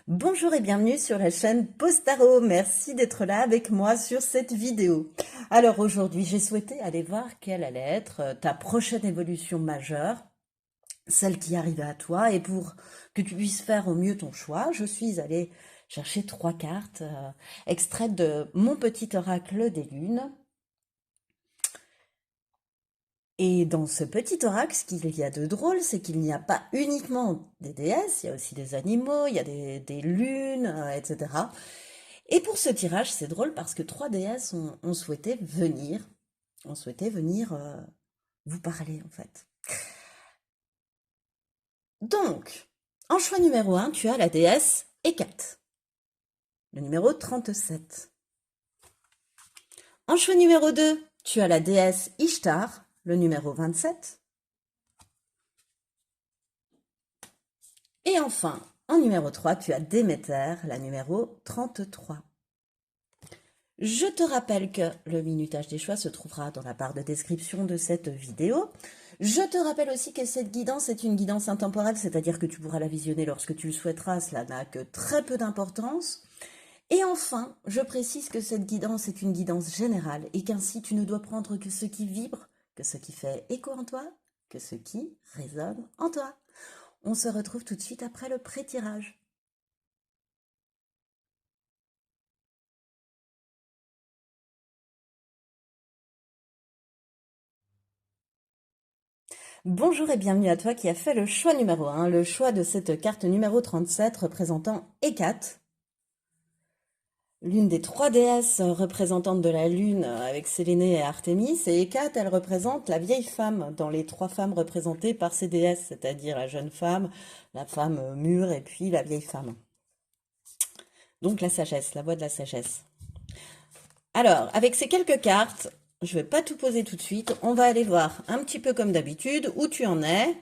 Bonjour et bienvenue sur la chaîne Postaro. Merci d'être là avec moi sur cette vidéo. Alors aujourd'hui, j'ai souhaité aller voir quelle allait être ta prochaine évolution majeure, celle qui arrivait à toi, et pour que tu puisses faire au mieux ton choix, je suis allée chercher 3 cartes extraites de mon petit oracle des lunes. Et dans ce petit oracle, ce qu'il y a de drôle, c'est qu'il n'y a pas uniquement des déesses, il y a aussi des animaux, il y a des lunes, etc. Et pour ce tirage, c'est drôle parce que 3 déesses ont souhaité venir vous parler en fait. Donc, en choix numéro 1, tu as la déesse Hécate, le numéro 37. En choix numéro 2, tu as la déesse Ishtar, le numéro 27. Et enfin, en numéro 3, tu as Déméter, la numéro 33. Je te rappelle que le minutage des choix se trouvera dans la barre de description de cette vidéo. Je te rappelle aussi que cette guidance est une guidance intemporelle, c'est-à-dire que tu pourras la visionner lorsque tu le souhaiteras, cela n'a que très peu d'importance. Et enfin, je précise que cette guidance est une guidance générale et qu'ainsi tu ne dois prendre que ce qui vibre, que ce qui fait écho en toi, que ce qui résonne en toi. On se retrouve tout de suite après le pré-tirage. Bonjour et bienvenue à toi qui as fait le choix numéro 1, le choix de cette carte numéro 37 représentant Hécate, l'une des 3 déesses représentantes de la Lune avec Sélénée et Artémis. Et Hécate, elle représente la vieille femme dans les 3 femmes représentées par ces déesses, c'est-à-dire la jeune femme, la femme mûre et puis la vieille femme. Donc la sagesse, la voie de la sagesse. Alors, avec ces quelques cartes, je ne vais pas tout poser tout de suite, on va aller voir un petit peu comme d'habitude où tu en es.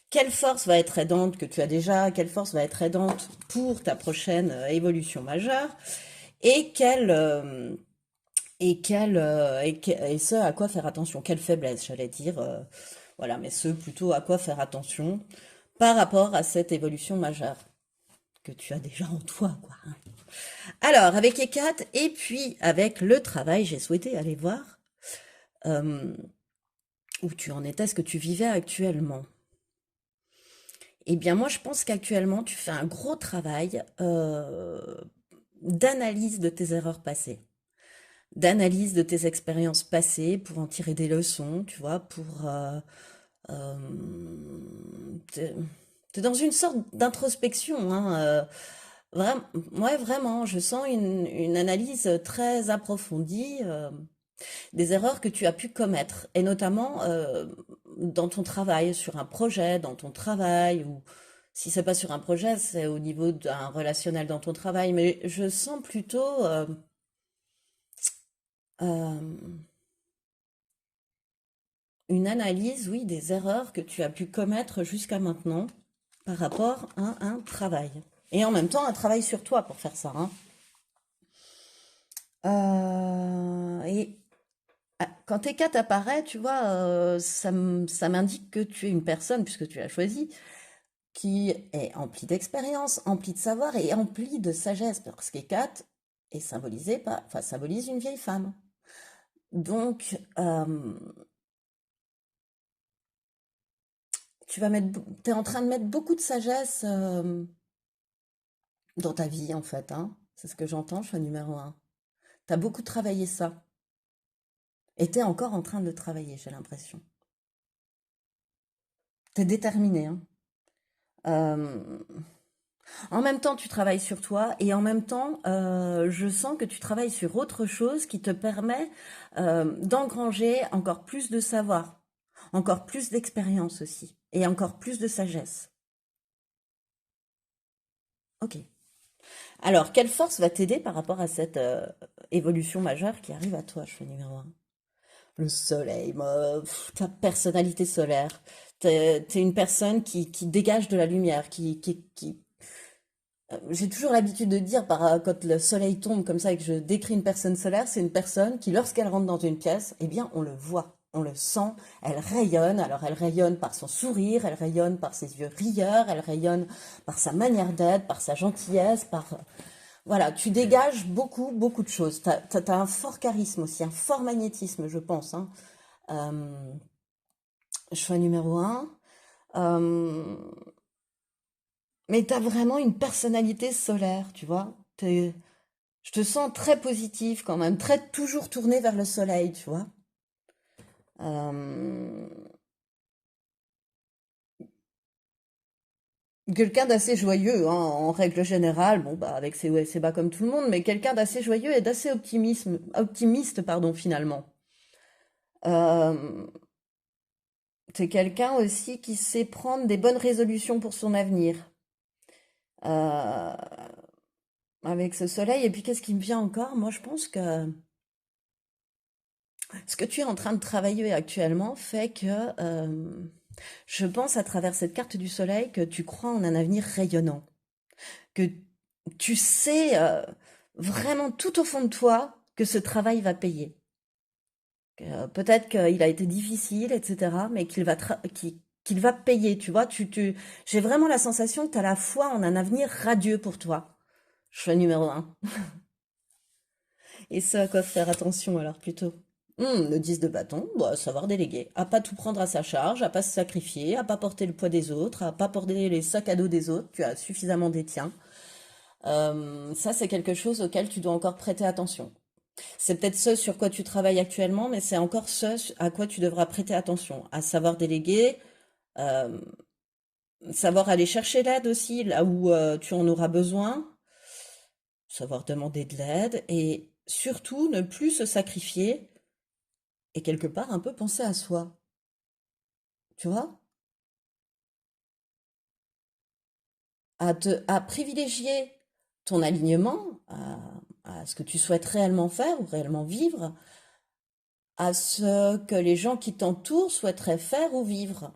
Quelle force va être aidante que tu as déjà, quelle force va être aidante pour ta prochaine évolution majeure, et et ce à quoi faire attention, quelle faiblesse, j'allais dire, voilà, mais ce plutôt à quoi faire attention par rapport à cette évolution majeure que tu as déjà en toi, quoi. Alors, avec Hécate et puis avec le travail, j'ai souhaité aller voir euh, où tu en étais, ce que tu vivais actuellement. Eh bien, moi, je pense qu'actuellement, tu fais un gros travail d'analyse de tes erreurs passées, d'analyse de tes expériences passées pour en tirer des leçons, tu vois, euh, t'es, t'es dans une sorte d'introspection, hein, vraiment, ouais, vraiment, je sens une analyse très approfondie des erreurs que tu as pu commettre, et notamment dans ton travail, sur un projet, dans ton travail, ou si c'est pas sur un projet, c'est au niveau d'un relationnel dans ton travail, mais je sens plutôt euh, une analyse, oui, des erreurs que tu as pu commettre jusqu'à maintenant par rapport à un travail. Et en même temps, un travail sur toi pour faire ça, hein. Et quand tes cas t'apparaît, tu vois, ça m'indique que tu es une personne, puisque tu l'as choisi, qui est emplie d'expérience, emplie de savoir et emplie de sagesse, parce qu'Hécate est symbolisée par, enfin, symbolise une vieille femme. Donc, t'es en train de mettre beaucoup de sagesse dans ta vie, en fait, hein. C'est ce que j'entends, choix numéro 1. T'as beaucoup travaillé ça. Et t'es encore en train de le travailler, j'ai l'impression. T'es déterminé, hein. Euh, En même temps, tu travailles sur toi et en même temps, je sens que tu travailles sur autre chose qui te permet d'engranger encore plus de savoir, encore plus d'expérience aussi et encore plus de sagesse. Ok. Alors, quelle force va t'aider par rapport à cette évolution majeure qui arrive à toi, choix numéro 1? Le soleil, ta personnalité solaire. T'es une personne qui dégage de la lumière, j'ai toujours l'habitude de dire, quand le soleil tombe comme ça et que je décris une personne solaire, c'est une personne qui, lorsqu'elle rentre dans une pièce, eh bien, on le voit. on le sent, elle rayonne. Alors elle rayonne par son sourire, elle rayonne par ses yeux rieurs, elle rayonne par sa manière d'être, par sa gentillesse, par... Voilà, tu dégages beaucoup, beaucoup de choses. T'as un fort charisme aussi, un fort magnétisme, je pense, hein. Euh, Choix numéro un. Euh, mais t'as vraiment une personnalité solaire, tu vois. Je te sens très positive quand même, très toujours tournée vers le soleil, tu vois. Euh, Quelqu'un d'assez joyeux, hein, en règle générale, bon bah avec ses hauts et ses bas comme tout le monde, mais quelqu'un d'assez joyeux et d'assez optimiste, pardon, finalement. Euh, T'es quelqu'un aussi qui sait prendre des bonnes résolutions pour son avenir. Euh, Avec ce soleil, et puis qu'est-ce qui me vient encore? Moi, je pense que ce que tu es en train de travailler actuellement fait que je pense à travers cette carte du soleil que tu crois en un avenir rayonnant, que tu sais vraiment tout au fond de toi que ce travail va payer. Peut-être qu'il a été difficile, etc., mais qu'il va payer, tu vois. J'ai vraiment la sensation que tu as la foi en un avenir radieux pour toi. Choix numéro un. Et ce à quoi faire attention alors plutôt? Le 10 de bâton, bah, savoir déléguer, à pas tout prendre à sa charge, à pas se sacrifier, à pas porter le poids des autres, à pas porter les sacs à dos des autres, tu as suffisamment des tiens. Ça, c'est quelque chose auquel tu dois encore prêter attention. C'est peut-être ce sur quoi tu travailles actuellement, mais c'est encore ce à quoi tu devras prêter attention, à savoir déléguer, euh, savoir aller chercher l'aide aussi, là où tu en auras besoin, savoir demander de l'aide, et surtout ne plus se sacrifier et quelque part un peu penser à soi, tu vois? À privilégier ton alignement, à ce que tu souhaites réellement faire ou réellement vivre, à ce que les gens qui t'entourent souhaiteraient faire ou vivre.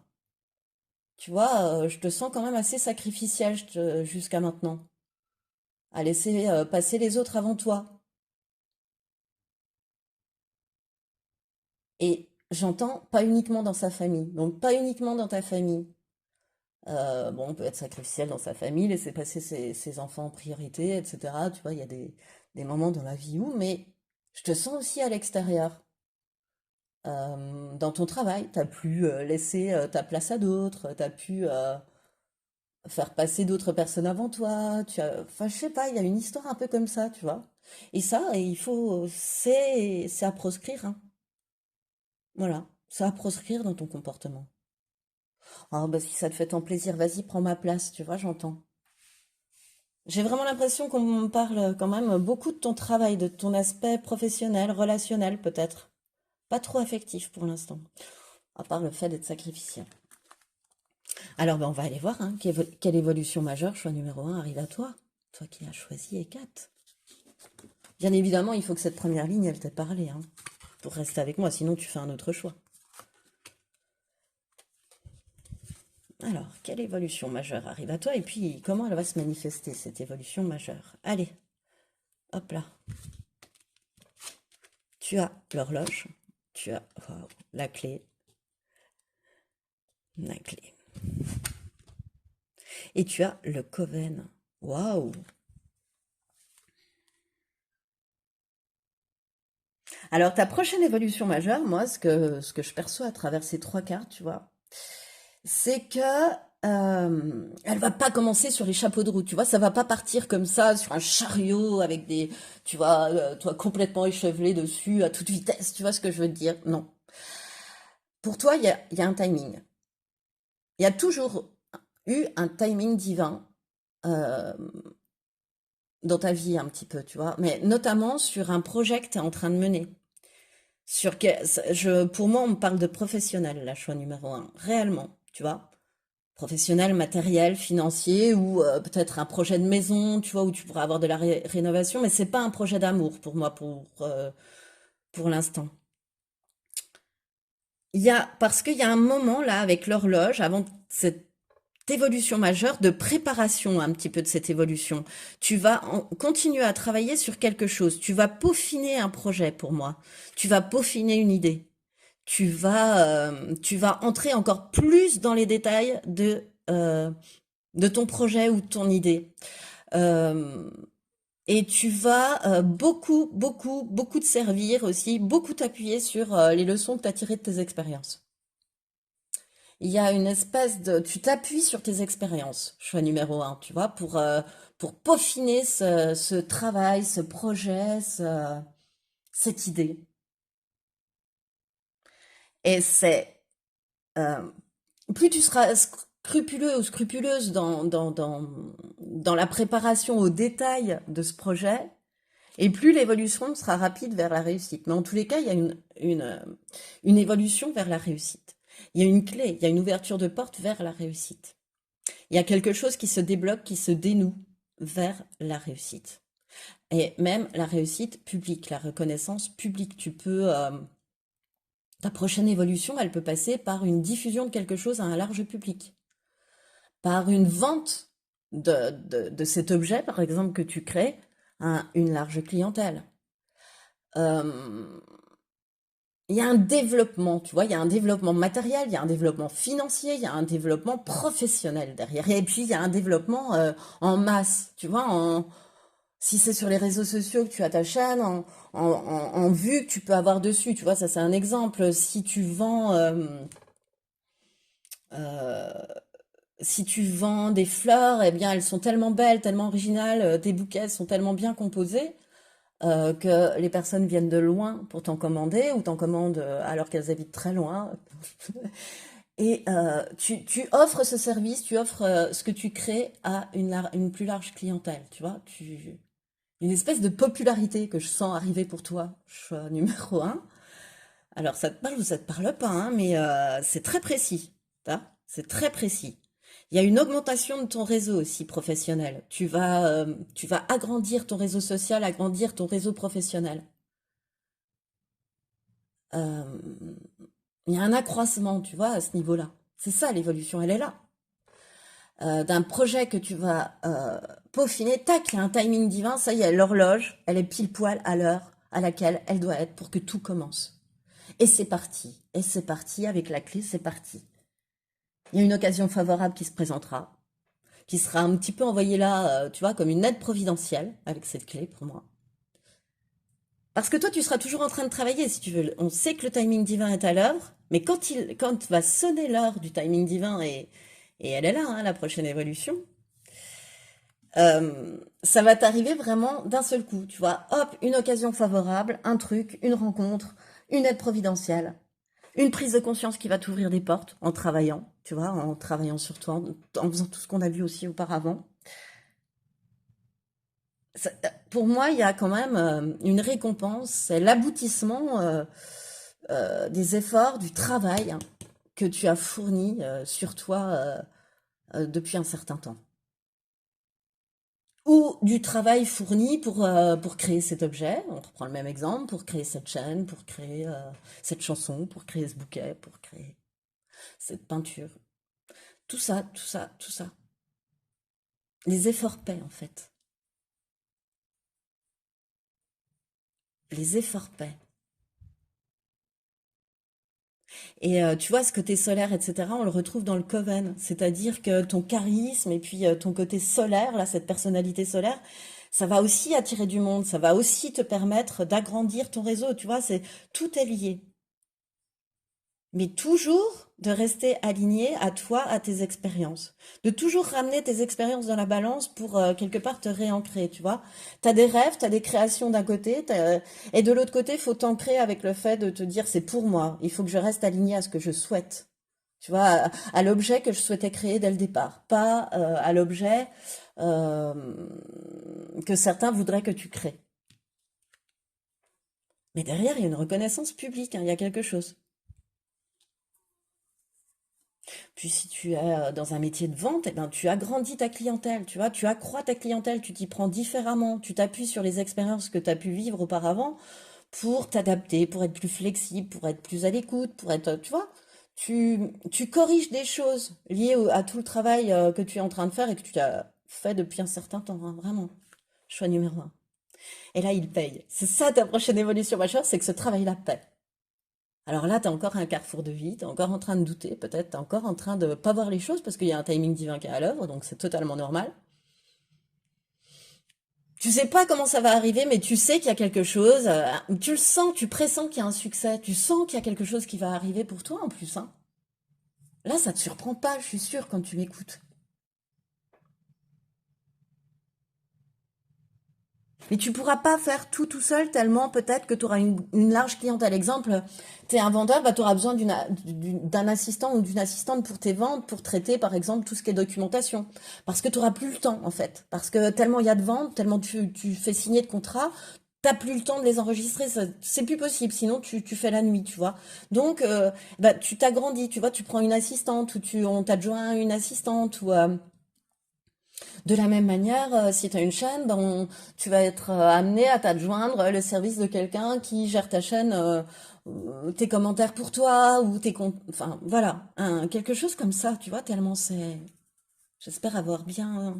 Tu vois, je te sens quand même assez sacrificiel jusqu'à maintenant, à laisser passer les autres avant toi. Et j'entends pas uniquement dans sa famille, donc pas uniquement dans ta famille. Bon, on peut être sacrificiel dans sa famille, laisser passer ses enfants en priorité, etc. Tu vois, il y a des moments dans la vie où, mais je te sens aussi à l'extérieur. Dans ton travail, t'as pu laisser ta place à d'autres, t'as pu faire passer d'autres personnes avant toi. Enfin, je sais pas, il y a une histoire un peu comme ça, tu vois. Et ça, c'est à proscrire, hein. Voilà, c'est à proscrire dans ton comportement. Ah, bah si ça te fait tant plaisir, vas-y, prends ma place, tu vois, j'entends. J'ai vraiment l'impression qu'on me parle quand même beaucoup de ton travail, de ton aspect professionnel, relationnel peut-être. Pas trop affectif pour l'instant, à part le fait d'être sacrificiel. Alors ben, on va aller voir, hein, quelle évolution majeure, choix numéro un, arrive à toi. Toi qui as choisi Hécate. Bien évidemment, il faut que cette première ligne, elle t'ait parlé, hein, pour rester avec moi, sinon tu fais un autre choix. Alors, quelle évolution majeure arrive à toi et puis comment elle va se manifester, cette évolution majeure? Allez, hop là. Tu as l'horloge, tu as wow, la clé, la clé. Et tu as le Coven. Waouh! Alors, ta prochaine évolution majeure, moi, ce que je perçois à travers ces trois cartes, tu vois, c'est que elle va pas commencer sur les chapeaux de roue, tu vois, ça va pas partir comme ça sur un chariot avec tu vois, toi complètement échevelé dessus à toute vitesse, tu vois ce que je veux te dire? Non. Pour toi, il y a un timing. Il y a toujours eu un timing divin euh, dans ta vie un petit peu, tu vois, mais notamment sur un projet que tu es en train de mener. Pour moi, on me parle de professionnel, là, choix numéro un, réellement, tu vois. Professionnel, matériel, financier, ou peut-être un projet de maison, tu vois, où tu pourras avoir de la rénovation, mais c'est pas un projet d'amour pour moi, pour l'instant. Parce qu'il y a un moment là avec l'horloge, avant cette évolution majeure, de préparation un petit peu de cette évolution. Tu vas continuer à travailler sur quelque chose. Tu vas peaufiner un projet pour moi. Tu vas peaufiner une idée. tu vas entrer encore plus dans les détails de ton projet ou de ton idée. Euh, et tu vas beaucoup te servir aussi, beaucoup t'appuyer sur les leçons que tu as tirées de tes expériences. Il y a une espèce de... Tu t'appuies sur tes expériences, choix numéro un, tu vois, pour peaufiner ce travail, ce projet, cette idée. Et c'est... euh, plus tu seras scrupuleux ou scrupuleuse dans la préparation au détail de ce projet, et plus l'évolution sera rapide vers la réussite. Mais en tous les cas, il y a une évolution vers la réussite. Il y a une clé, il y a une ouverture de porte vers la réussite. Il y a quelque chose qui se débloque, qui se dénoue vers la réussite. Et même la réussite publique, la reconnaissance publique. Ta prochaine évolution, elle peut passer par une diffusion de quelque chose à un large public, par une vente de cet objet, par exemple, que tu crées à une large clientèle. Euh, il y a un développement, tu vois, il y a un développement matériel, il y a un développement financier, il y a un développement professionnel derrière. Et puis, il y a un développement en masse, tu vois, si c'est sur les réseaux sociaux que tu as ta chaîne, en vue que tu peux avoir dessus, tu vois, ça c'est un exemple. Euh, Si tu vends des fleurs, eh bien, elles sont tellement belles, tellement originales, tes bouquets sont tellement bien composés que les personnes viennent de loin pour t'en commander ou t'en commandent alors qu'elles habitent très loin. Et tu offres ce service, tu offres ce que tu crées à une plus large clientèle, tu vois. Une espèce de popularité que je sens arriver pour toi, choix numéro un. Alors, ça te parle ou ça te parle pas, hein, mais c'est très précis. C'est très précis. Il y a une augmentation de ton réseau aussi professionnel. Tu vas agrandir ton réseau social, agrandir ton réseau professionnel. Euh, il y a un accroissement, tu vois, à ce niveau-là. C'est ça l'évolution, elle est là. D'un projet que tu vas peaufiner, tac, il y a un timing divin, ça y est, l'horloge, elle est pile poil à l'heure à laquelle elle doit être pour que tout commence. Et c'est parti. Et c'est parti, avec la clé, c'est parti. Il y a une occasion favorable qui se présentera, qui sera un petit peu envoyée là, tu vois, comme une aide providentielle, avec cette clé pour moi. Parce que toi, tu seras toujours en train de travailler, si tu veux. On sait que le timing divin est à l'œuvre, mais quand va sonner l'heure du timing divin, et elle est là, hein, la prochaine évolution, ça va t'arriver vraiment d'un seul coup, tu vois. Hop, une occasion favorable, un truc, une rencontre, une aide providentielle. Une prise de conscience qui va t'ouvrir des portes en travaillant, tu vois, en travaillant sur toi, en faisant tout ce qu'on a vu aussi auparavant. Pour moi, il y a quand même une récompense, c'est l'aboutissement des efforts, du travail, hein, que tu as fourni sur toi depuis un certain temps. Ou du travail fourni pour créer cet objet, on reprend le même exemple, pour créer cette chaîne, pour créer cette chanson, pour créer ce bouquet, pour créer cette peinture. Tout ça, tout ça, tout ça. Les efforts paient en fait. Les efforts paient. Et tu vois, ce côté solaire, etc., on le retrouve dans le Coven. C'est-à-dire que ton charisme et puis ton côté solaire, là, cette personnalité solaire, ça va aussi attirer du monde, ça va aussi te permettre d'agrandir ton réseau. Tu vois, tout est lié. Mais toujours de rester aligné à toi, à tes expériences. De toujours ramener tes expériences dans la balance pour quelque part te réancrer, tu vois. T'as des rêves, t'as des créations d'un côté, et de l'autre côté, faut t'ancrer avec le fait de te dire c'est pour moi. Il faut que je reste aligné à ce que je souhaite. Tu vois, à l'objet que je souhaitais créer dès le départ, pas à l'objet euh, que certains voudraient que tu crées. Mais derrière, il y a une reconnaissance publique, hein, il y a quelque chose. Puis si tu es dans un métier de vente, eh ben, tu agrandis ta clientèle, tu vois, tu accrois ta clientèle, tu t'y prends différemment, tu t'appuies sur les expériences que tu as pu vivre auparavant pour t'adapter, pour être plus flexible, pour être plus à l'écoute, pour être, tu vois, tu corriges des choses liées à tout le travail que tu es en train de faire et que tu as fait depuis un certain temps, hein, vraiment. Choix numéro un. Et là, il paye. C'est ça ta prochaine évolution, ma chère, c'est que ce travail-là paye. Alors là, tu es encore à un carrefour de vie, tu es encore en train de douter, peut-être tu es encore en train de pas voir les choses parce qu'il y a un timing divin qui est à l'œuvre, donc c'est totalement normal. Tu sais pas comment ça va arriver, mais tu sais qu'il y a quelque chose, tu le sens, tu pressens qu'il y a un succès, tu sens qu'il y a quelque chose qui va arriver pour toi en plus, hein. Là, ça te surprend pas, je suis sûre, quand tu m'écoutes. Mais tu pourras pas faire tout seul tellement peut-être que tu auras une large clientèle. Exemple, tu es un vendeur, bah, tu auras besoin d'un assistant ou d'une assistante pour tes ventes, pour traiter par exemple tout ce qui est documentation. Parce que tu auras plus le temps en fait. Parce que tellement il y a de ventes, tellement tu fais signer de contrats, t'as plus le temps de les enregistrer. C'est plus possible, sinon tu fais la nuit, tu vois. Donc, bah, tu t'agrandis, tu vois, tu prends une assistante ou on t'adjoint une assistante ou... de la même manière, si tu as une chaîne, ben tu vas être amené à t'adjoindre le service de quelqu'un qui gère ta chaîne, tes commentaires pour toi, ou enfin voilà, quelque chose comme ça, tu vois, tellement c'est... J'espère avoir bien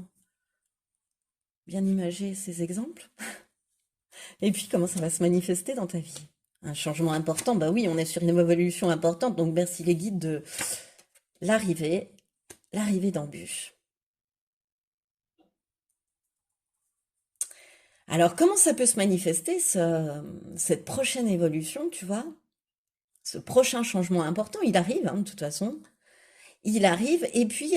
imagé ces exemples. Et puis comment ça va se manifester dans ta vie? Un changement important, bah oui, on est sur une évolution importante, donc merci les guides de l'arrivée, l'arrivée d'embûches. Alors, comment ça peut se manifester, cette prochaine évolution, tu vois? Ce prochain changement important, il arrive, hein, de toute façon. Il arrive, et puis,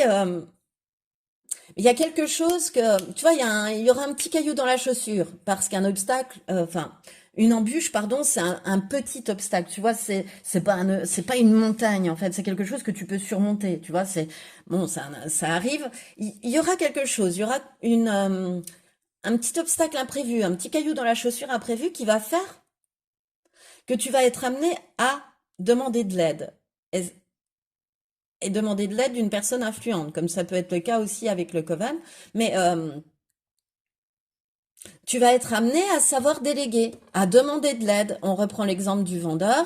il y a quelque chose que, tu vois, il y aura un petit caillou dans la chaussure, parce qu'un obstacle, enfin, une embûche, pardon, c'est un petit obstacle, tu vois, c'est pas une montagne, en fait, c'est quelque chose que tu peux surmonter, tu vois, bon, ça arrive. Il y aura quelque chose, il y aura un petit obstacle imprévu, un petit caillou dans la chaussure imprévu qui va faire que tu vas être amené à demander de l'aide. Et, et demander de l'aide d'une personne influente, comme ça peut être le cas aussi avec le Coven. Mais tu vas être amené à savoir déléguer, à demander de l'aide. On reprend l'exemple du vendeur.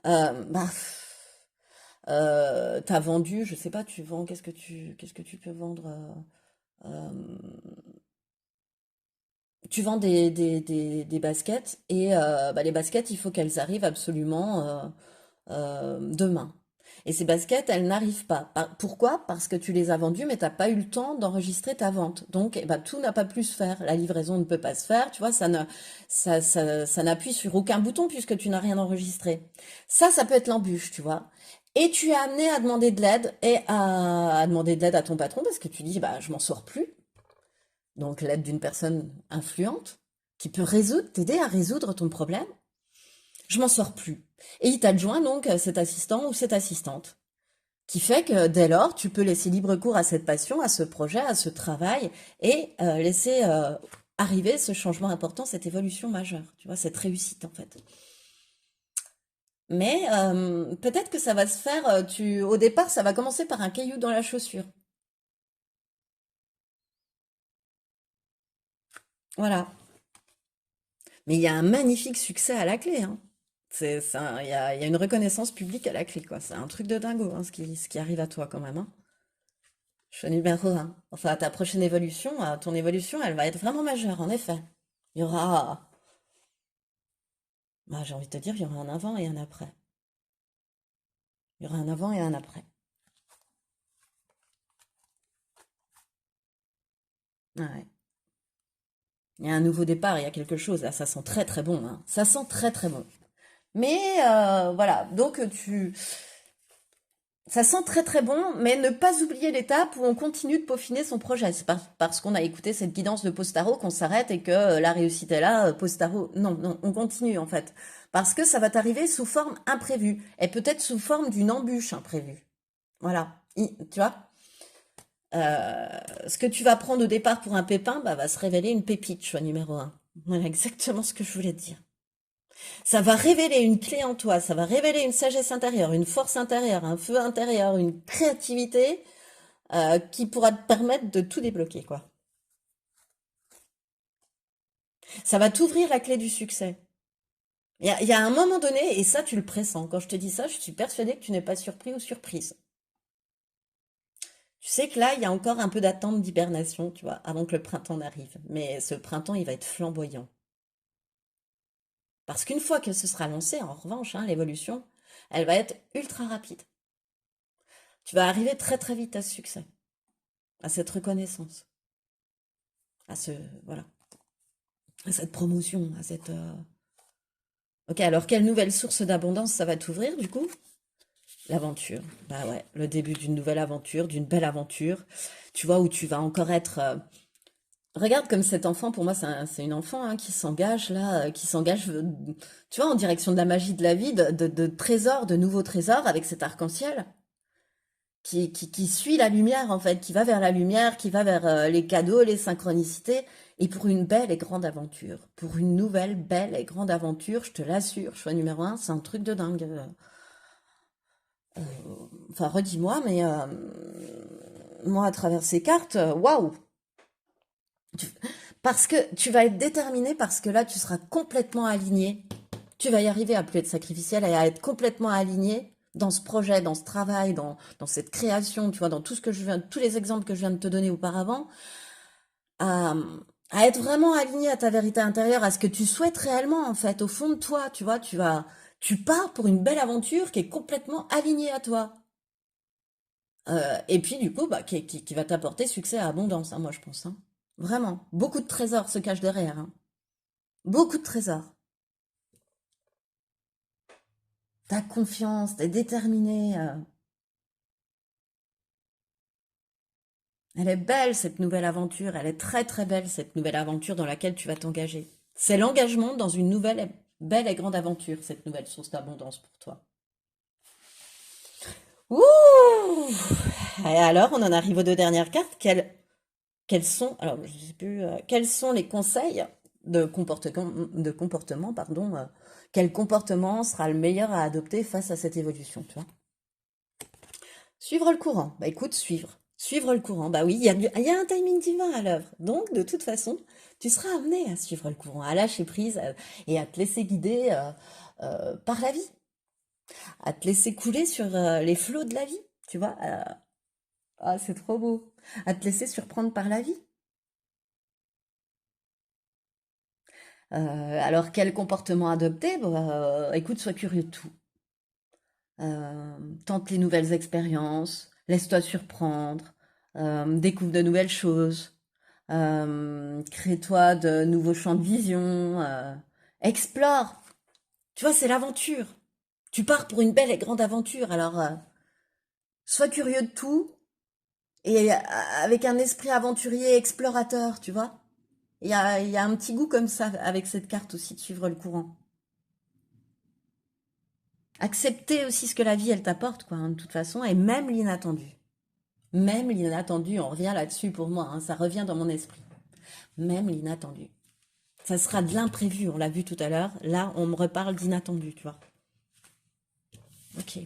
Bah, t'as vendu, je sais pas, tu vends, qu'est-ce que tu peux vendre tu vends des baskets et bah, les baskets, il faut qu'elles arrivent absolument demain. Et ces baskets, elles n'arrivent pas. Pourquoi? Parce que tu les as vendues, mais t'as pas eu le temps d'enregistrer ta vente. Donc, eh ben, tout n'a pas pu se faire. La livraison ne peut pas se faire. Tu vois, ça n'appuie sur aucun bouton puisque tu n'as rien enregistré. Ça peut être l'embûche, tu vois. Et tu es amené à demander de l'aide et à demander de l'aide à ton patron parce que tu dis, bah, je m'en sors plus. Donc, l'aide d'une personne influente qui peut t'aider à résoudre ton problème. Je m'en sors plus. Et il t'adjoint donc cet assistant ou cette assistante, qui fait que dès lors, tu peux laisser libre cours à cette passion, à ce projet, à ce travail, et laisser arriver ce changement important, cette évolution majeure, tu vois, cette réussite en fait. Mais peut-être que ça va se faire, au départ, ça va commencer par un caillou dans la chaussure. Voilà. Mais il y a un magnifique succès à la clé, hein. Il y a une reconnaissance publique à la clé, quoi. C'est un truc de dingo, hein, ce qui arrive à toi quand même, hein. Choix numéro un. Enfin, ta prochaine évolution, ton évolution, elle va être vraiment majeure, en effet. Il y aura, bah, j'ai envie de te dire, il y aura un avant et un après. Il y aura un avant et un après. Ouais. Il y a un nouveau départ, il y a quelque chose. Là, ça sent très très bon, hein. Ça sent très très bon. Mais voilà, donc ça sent très très bon, mais ne pas oublier l'étape où on continue de peaufiner son projet. C'est pas parce qu'on a écouté cette guidance de Postaro qu'on s'arrête et que la réussite est là, Postaro. Non, non, on continue en fait. Parce que ça va t'arriver sous forme imprévue et peut-être sous forme d'une embûche imprévue. Voilà. Tu vois, ce que tu vas prendre au départ pour un pépin, bah, va se révéler une pépite, choix numéro un. Voilà exactement ce que je voulais te dire. Ça va révéler une clé en toi, ça va révéler une sagesse intérieure, une force intérieure, un feu intérieur, une créativité qui pourra te permettre de tout débloquer, quoi. Ça va t'ouvrir la clé du succès. Il y a un moment donné, et ça tu le pressens, quand je te dis ça, je suis persuadée que tu n'es pas surpris ou surprise. Tu sais que là, il y a encore un peu d'attente d'hibernation, tu vois, avant que le printemps n'arrive. Mais ce printemps, il va être flamboyant. Parce qu'une fois que ce sera lancé, en revanche, hein, l'évolution, elle va être ultra rapide. Tu vas arriver très très vite à ce succès, à cette reconnaissance, à ce, voilà, à cette promotion, à cette... Ok, alors quelle nouvelle source d'abondance ça va t'ouvrir du coup? L'aventure. Bah ouais, le début d'une nouvelle aventure, d'une belle aventure. Tu vois, où tu vas encore être... Regarde comme cet enfant, pour moi, c'est une enfant hein, qui s'engage là, qui s'engage, tu vois, en direction de la magie de la vie, de trésors, de nouveaux trésors avec cet arc-en-ciel, qui suit la lumière en fait, qui va vers la lumière, qui va vers les cadeaux, les synchronicités, et pour une belle et grande aventure, pour une nouvelle belle et grande aventure, je te l'assure, choix numéro un, c'est un truc de dingue. Euh, enfin, redis-moi, mais moi, à travers ces cartes, waouh! Tu- Parce que tu vas être déterminé, parce que là, tu seras complètement aligné. Tu vas y arriver à plus être sacrificiel et à être complètement aligné dans ce projet, dans ce travail, dans cette création, tu vois, dans tout ce que je viens, tous les exemples que je viens de te donner auparavant, à, à être vraiment aligné à ta vérité intérieure, à ce que tu souhaites réellement, en fait, au fond de toi, tu vois, tu pars pour une belle aventure qui est complètement alignée à toi. Et puis, du coup, bah, qui va t'apporter succès à abondance, hein, moi, je pense, hein. Vraiment. Beaucoup de trésors se cachent derrière, hein. Beaucoup de trésors. Ta confiance, t'es déterminé. Elle est belle, cette nouvelle aventure. Elle est très, très belle, cette nouvelle aventure dans laquelle tu vas t'engager. C'est l'engagement dans une nouvelle, belle et grande aventure, cette nouvelle source d'abondance pour toi. Ouh! Et alors, on en arrive aux deux dernières cartes. Quels sont, alors, je sais plus, quels sont les conseils de comportement, pardon, quel comportement sera le meilleur à adopter face à cette évolution, tu vois? Suivre le courant. Bah écoute, suivre. Suivre le courant. Bah oui, il y a un timing divin à l'œuvre. Donc, de toute façon, tu seras amené à suivre le courant, à lâcher prise et à te laisser guider par la vie, à te laisser couler sur les flots de la vie, tu vois. Ah, c'est trop beau. À te laisser surprendre par la vie. Alors, quel comportement adopter? Bah, écoute, sois curieux de tout. Tente les nouvelles expériences, laisse-toi surprendre, découvre de nouvelles choses, crée-toi de nouveaux champs de vision, explore. Tu vois, c'est l'aventure. Tu pars pour une belle et grande aventure, alors sois curieux de tout et avec un esprit aventurier explorateur, tu vois. Il y a un petit goût comme ça avec cette carte aussi de suivre le courant. Accepter aussi ce que la vie elle t'apporte, quoi, hein, de toute façon, et même l'inattendu. Même l'inattendu, on revient là-dessus pour moi, hein, ça revient dans mon esprit. Même l'inattendu. Ça sera de l'imprévu, on l'a vu tout à l'heure. Là, on me reparle d'inattendu, tu vois. Ok.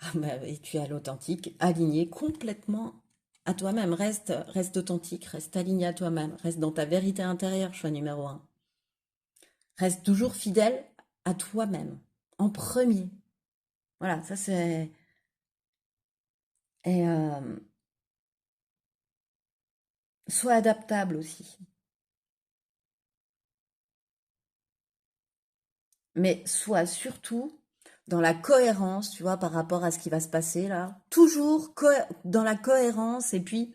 Ah bah, et tu es à l'authentique, aligné complètement à toi-même. Reste authentique, reste aligné à toi-même, reste dans ta vérité intérieure, choix numéro un. Reste toujours fidèle à toi-même, en premier. Voilà, ça c'est... Et sois adaptable aussi. Mais sois surtout dans la cohérence, tu vois, par rapport à ce qui va se passer là. Toujours dans la cohérence et puis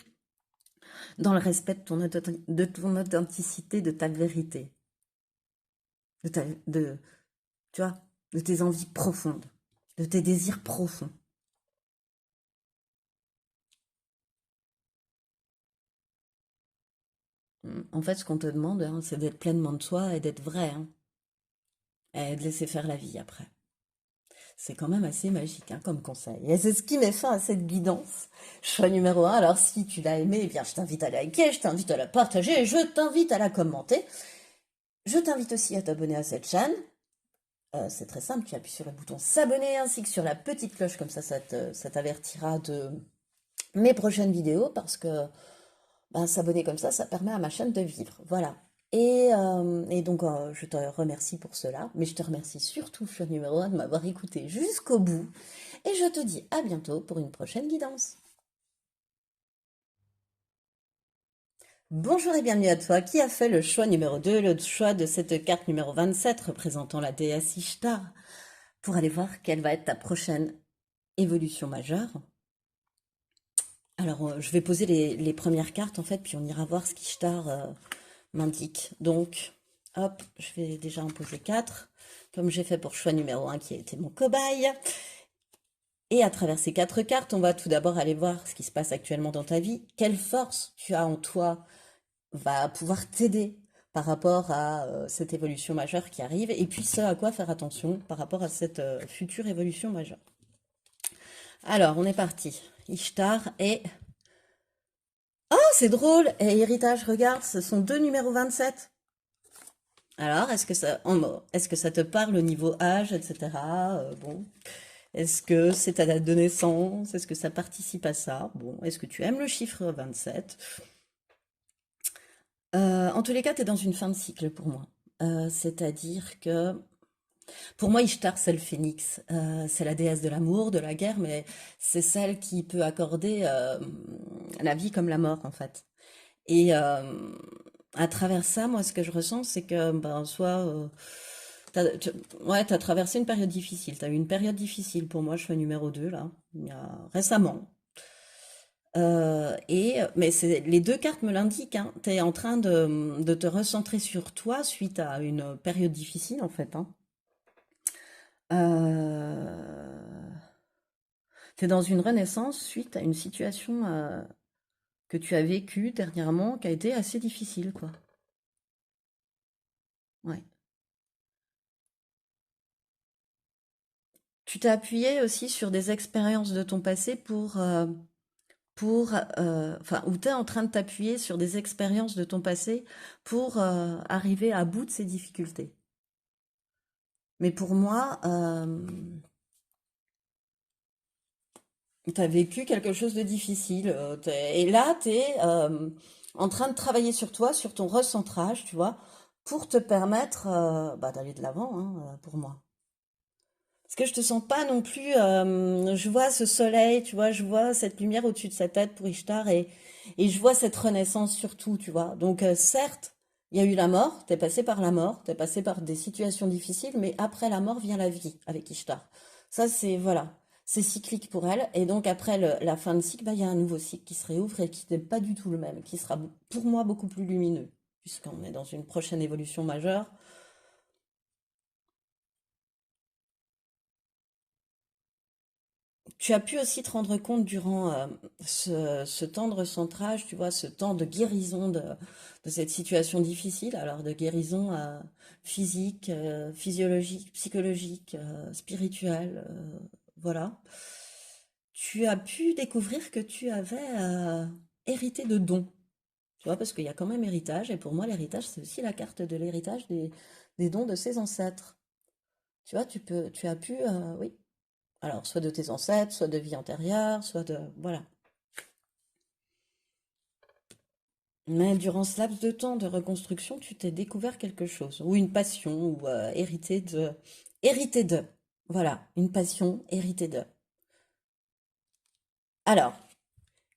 dans le respect de ton authenticité, de ta vérité, de ta, de, tu vois, de tes envies profondes, de tes désirs profonds. En fait, ce qu'on te demande, hein, c'est d'être pleinement de soi et d'être vrai, hein, et de laisser faire la vie après. C'est quand même assez magique hein, comme conseil. Et c'est ce qui met fin à cette guidance. Choix numéro un. Alors si tu l'as aimé, eh bien je t'invite à liker, je t'invite à la partager, je t'invite à la commenter. Je t'invite aussi à t'abonner à cette chaîne. C'est très simple, tu appuies sur le bouton s'abonner ainsi que sur la petite cloche, comme ça t'avertira de mes prochaines vidéos parce que ben, s'abonner comme ça permet à ma chaîne de vivre. Voilà. Et donc, je te remercie pour cela, mais je te remercie surtout, choix numéro un, de m'avoir écouté jusqu'au bout. Et je te dis à bientôt pour une prochaine guidance. Bonjour et bienvenue à toi qui a fait le choix numéro 2, le choix de cette carte numéro 27 représentant la déesse Ishtar. pour aller voir quelle va être ta prochaine évolution majeure. Alors, je vais poser les premières cartes en fait, puis on ira voir ce qu'Ishtar m'indique. Donc, hop, je vais déjà en poser 4, comme j'ai fait pour choix numéro 1 qui a été mon cobaye. Et à travers ces 4 cartes, on va tout d'abord aller voir ce qui se passe actuellement dans ta vie. Quelle force tu as en toi va pouvoir t'aider par rapport à cette évolution majeure qui arrive, et puis ce à quoi faire attention par rapport à cette future évolution majeure. Alors, on est parti. Ishtar et... Oh, c'est drôle! Et héritage, regarde, ce sont 2 numéros 27. Alors, est-ce que ça te parle au niveau âge, etc. Bon, est-ce que c'est ta date de naissance? Est-ce que ça participe à ça? Bon, est-ce que tu aimes le chiffre 27? En tous les cas, tu es dans une fin de cycle pour moi. C'est-à-dire que pour moi, Ishtar, c'est le phénix. C'est la déesse de l'amour, de la guerre, mais c'est celle qui peut accorder la vie comme la mort, en fait. Et à travers ça, moi, ce que je ressens, c'est que, ben, ouais, t'as traversé une période difficile. T'as eu une période difficile pour moi, je suis numéro 2 là, récemment. Mais les 2 cartes me l'indiquent, hein. Tu es en train de te recentrer sur toi suite à une période difficile, en fait, hein. Tu es dans une renaissance suite à une situation que tu as vécue dernièrement qui a été assez difficile, quoi. Ouais. Tu t'es appuyé aussi sur des expériences de ton passé enfin, ou tu es en train de t'appuyer sur des expériences de ton passé pour arriver à bout de ces difficultés. Mais pour moi, tu as vécu quelque chose de difficile. Et là, tu es en train de travailler sur toi, sur ton recentrage, tu vois, pour te permettre bah, d'aller de l'avant, hein, pour moi. Parce que je te sens pas non plus. Je vois ce soleil, tu vois, je vois cette lumière au-dessus de sa tête pour Ishtar et je vois cette renaissance surtout, tu vois. Donc, certes, il y a eu la mort, t'es passé par la mort, t'es passé par des situations difficiles, mais après la mort vient la vie avec Ishtar. Ça, c'est, voilà, c'est cyclique pour elle. Et donc, après la fin de cycle, bah, il y a un nouveau cycle qui se réouvre et qui n'est pas du tout le même, qui sera pour moi beaucoup plus lumineux, puisqu'on est dans une prochaine évolution majeure. Tu as pu aussi te rendre compte durant ce temps de recentrage, tu vois, ce temps de guérison de cette situation difficile, alors de guérison physique, physiologique, psychologique, spirituelle, voilà. Tu as pu découvrir que tu avais hérité de dons, tu vois, parce qu'il y a quand même héritage, et pour moi, l'héritage, c'est aussi la carte de l'héritage des dons de ses ancêtres. Tu vois, tu as pu, oui, alors, soit de tes ancêtres, soit de vie antérieure, soit de... Voilà. Mais durant ce laps de temps de reconstruction, tu t'es découvert quelque chose, ou une passion, ou hérité de... Hérité de. Voilà, une passion héritée de. Alors,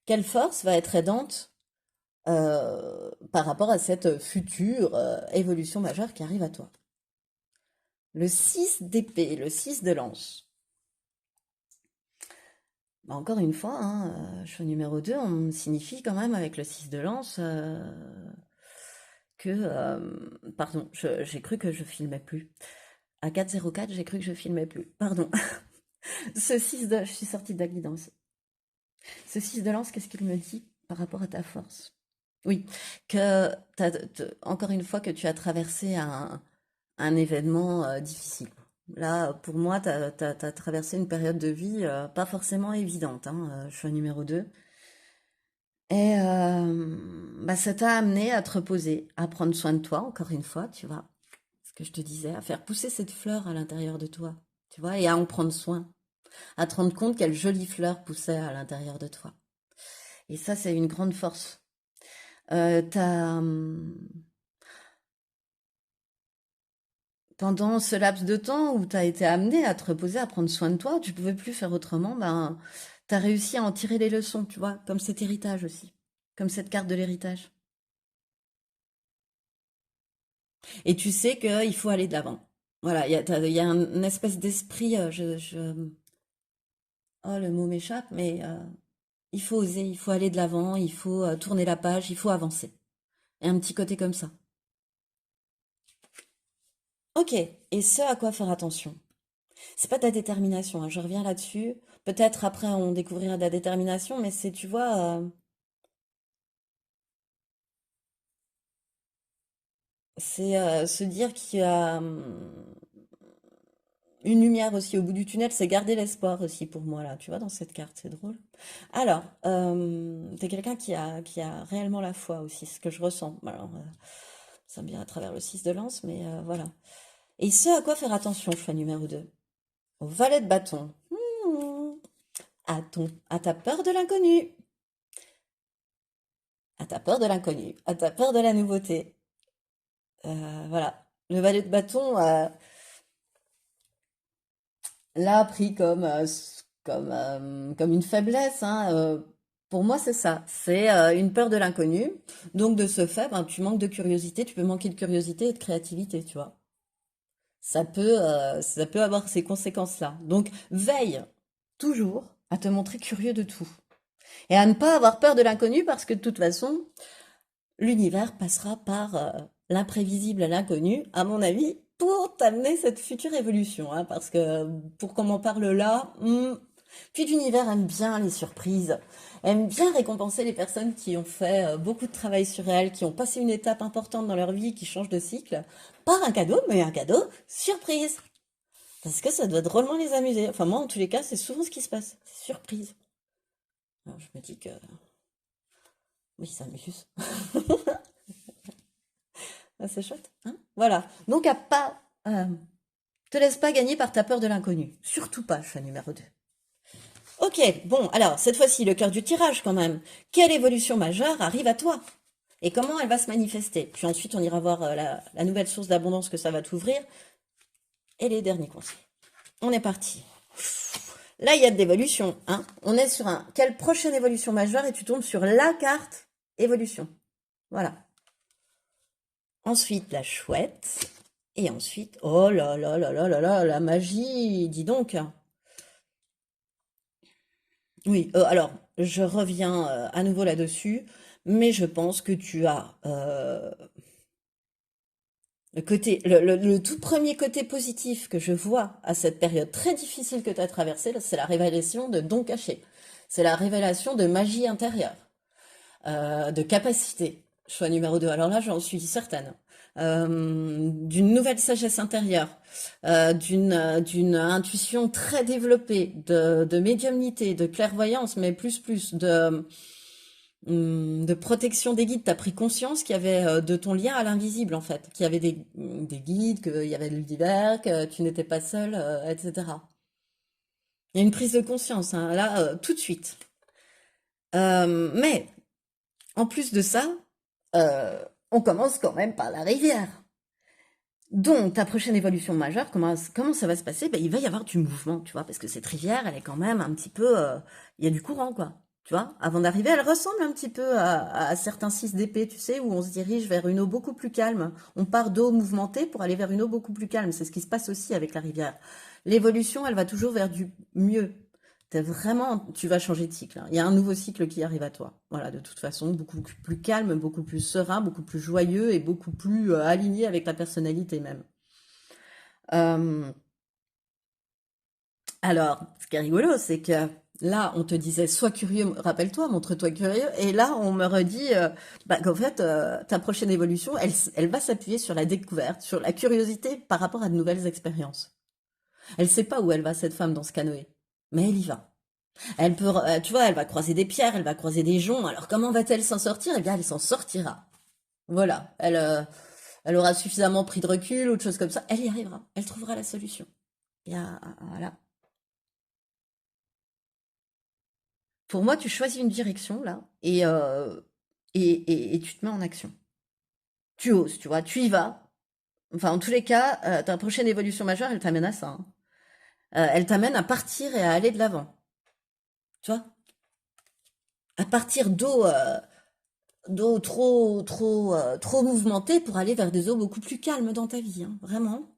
quelle force va être aidante par rapport à cette future évolution majeure qui arrive à toi? Le 6 d'épée, le 6 de lance. Bah, encore une fois, hein, choix numéro 2, on me signifie quand même avec le 6 de lance que... pardon, j'ai cru que je filmais plus. À 4:04, j'ai cru que je filmais plus. Pardon. Je suis sortie de la guidance. Ce 6 de lance, qu'est-ce qu'il me dit par rapport à ta force? Oui, que encore une fois que tu as traversé un événement difficile. Là, pour moi, tu as traversé une période de vie pas forcément évidente, hein, choix numéro 2. Et bah, ça t'a amené à te reposer, à prendre soin de toi, encore une fois, tu vois. Ce que je te disais, à faire pousser cette fleur à l'intérieur de toi, tu vois, et à en prendre soin, à te rendre compte quelle jolie fleur poussait à l'intérieur de toi. Et ça, c'est une grande force. T'as, pendant ce laps de temps où tu as été amené à te reposer, à prendre soin de toi, tu pouvais plus faire autrement, ben, tu as réussi à en tirer les leçons, tu vois, comme cet héritage aussi, comme cette carte de l'héritage. Et tu sais qu'il faut aller de l'avant. Voilà, il y a une espèce d'esprit, oh, le mot m'échappe, mais il faut oser, il faut aller de l'avant, il faut tourner la page, il faut avancer. Et un petit côté comme ça. Ok, et ce à quoi faire attention? C'est pas ta détermination, hein, je reviens là-dessus. Peut-être après on découvrira de la détermination, mais c'est, tu vois, c'est se dire qu'il y a une lumière aussi au bout du tunnel, c'est garder l'espoir aussi pour moi là, tu vois, dans cette carte, c'est drôle. Alors, t'es quelqu'un qui a réellement la foi aussi, ce que je ressens. Alors, ça me vient à travers le 6 de lance, mais voilà. Et ce à quoi faire attention, choix numéro 2. Au valet de bâton. À ta peur de l'inconnu. À ta peur de l'inconnu. À ta peur de la nouveauté. Voilà. Le valet de bâton, là, pris comme, comme une faiblesse, hein, pour moi, c'est ça. C'est une peur de l'inconnu. Donc, de ce fait, ben, tu manques de curiosité, tu peux manquer de curiosité et de créativité, tu vois. Ça peut avoir ces conséquences-là. Donc, veille toujours à te montrer curieux de tout. Et à ne pas avoir peur de l'inconnu parce que de toute façon, l'univers passera par l'imprévisible à l'inconnu, à mon avis, pour t'amener cette future évolution. Hein, parce que pour qu'on m'en parle là, puis l'univers aime bien les surprises, aime bien récompenser les personnes qui ont fait beaucoup de travail sur elles, qui ont passé une étape importante dans leur vie, qui changent de cycle, par un cadeau, mais un cadeau surprise. Parce que ça doit drôlement les amuser. Enfin, moi, en tous les cas, c'est souvent ce qui se passe. C'est surprise. Alors, je me dis que oui, ça m'amuse. Ah, c'est chouette, hein. Voilà. Donc, à pas, te laisse pas gagner par ta peur de l'inconnu. Surtout pas, choix numéro 2. Ok, bon, alors, cette fois-ci, le cœur du tirage quand même. Quelle évolution majeure arrive à toi? Et comment elle va se manifester? Puis ensuite, on ira voir la nouvelle source d'abondance que ça va t'ouvrir. Et les derniers conseils. On est parti. Là, il y a de l'évolution, hein. On est sur un... Quelle prochaine évolution majeure? Et tu tombes sur la carte évolution. Voilà. Ensuite, la chouette. Et ensuite, oh là là là là là là, la magie, dis donc. Oui, alors, je reviens à nouveau là-dessus, mais je pense que tu as le tout premier côté positif que je vois à cette période très difficile que tu as traversée, c'est la révélation de dons cachés. C'est la révélation de magie intérieure. De capacité. Choix numéro 2. Alors là, j'en suis certaine. D'une nouvelle sagesse intérieure, d'une intuition très développée, de médiumnité, de clairvoyance, mais plus de protection des guides. Tu as pris conscience qu'il y avait de ton lien à l'invisible, en fait, qu'il y avait des guides, qu'il y avait l'univers, que tu n'étais pas seul, etc. Il y a une prise de conscience, hein, là, tout de suite. Mais en plus de ça, on commence quand même par la rivière. Donc, ta prochaine évolution majeure, comment ça va se passer? Ben, il va y avoir du mouvement, tu vois, parce que cette rivière, elle est quand même un petit peu... il y a du courant, quoi. Tu vois, avant d'arriver, elle ressemble un petit peu à certains 6 d'épée, tu sais, où on se dirige vers une eau beaucoup plus calme. On part d'eau mouvementée pour aller vers une eau beaucoup plus calme. C'est ce qui se passe aussi avec la rivière. L'évolution, elle va toujours vers du mieux. Tu vas changer de cycle, hein. Il y a un nouveau cycle qui arrive à toi. Voilà, de toute façon, beaucoup plus calme, beaucoup plus serein, beaucoup plus joyeux et beaucoup plus aligné avec ta personnalité même. Euh, alors, ce qui est rigolo, c'est que là, on te disait, sois curieux, rappelle-toi, montre-toi curieux. Et là, on me redit bah, qu'en fait, ta prochaine évolution, elle va s'appuyer sur la découverte, sur la curiosité par rapport à de nouvelles expériences. Elle sait pas où elle va, cette femme, dans ce canoë, mais elle y va. Elle peut, tu vois, elle va croiser des pierres, elle va croiser des joncs. Alors comment va-t-elle s'en sortir? Eh bien, elle s'en sortira. Voilà. Elle aura suffisamment pris de recul ou de choses comme ça. Elle y arrivera. Elle trouvera la solution. Voilà. Pour moi, tu choisis une direction là et tu te mets en action. Tu oses, tu vois, tu y vas. Enfin, en tous les cas, ta prochaine évolution majeure, elle t'amène à ça, hein. Elle t'amène à partir et à aller de l'avant. Tu vois, à partir d'eau trop mouvementée pour aller vers des eaux beaucoup plus calmes dans ta vie, hein, vraiment.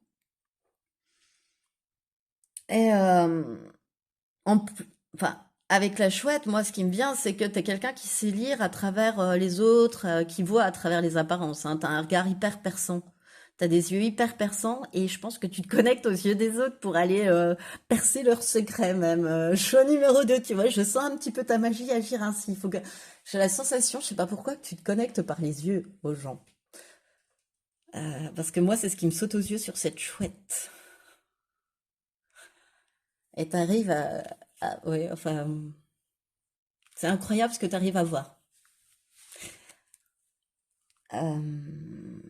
Et en plus, enfin, avec la chouette, moi, ce qui me vient, c'est que t'es quelqu'un qui sait lire à travers les autres, qui voit à travers les apparences. Hein. T'as un regard hyper perçant. T'as des yeux hyper perçants et je pense que tu te connectes aux yeux des autres pour aller percer leurs secrets même. Choix numéro 2, tu vois, je sens un petit peu ta magie agir ainsi. Il faut que... J'ai la sensation, je sais pas pourquoi, que tu te connectes par les yeux aux gens. Parce que moi, c'est ce qui me saute aux yeux sur cette chouette. Et t'arrives ouais, enfin, c'est incroyable ce que t'arrives à voir. Euh,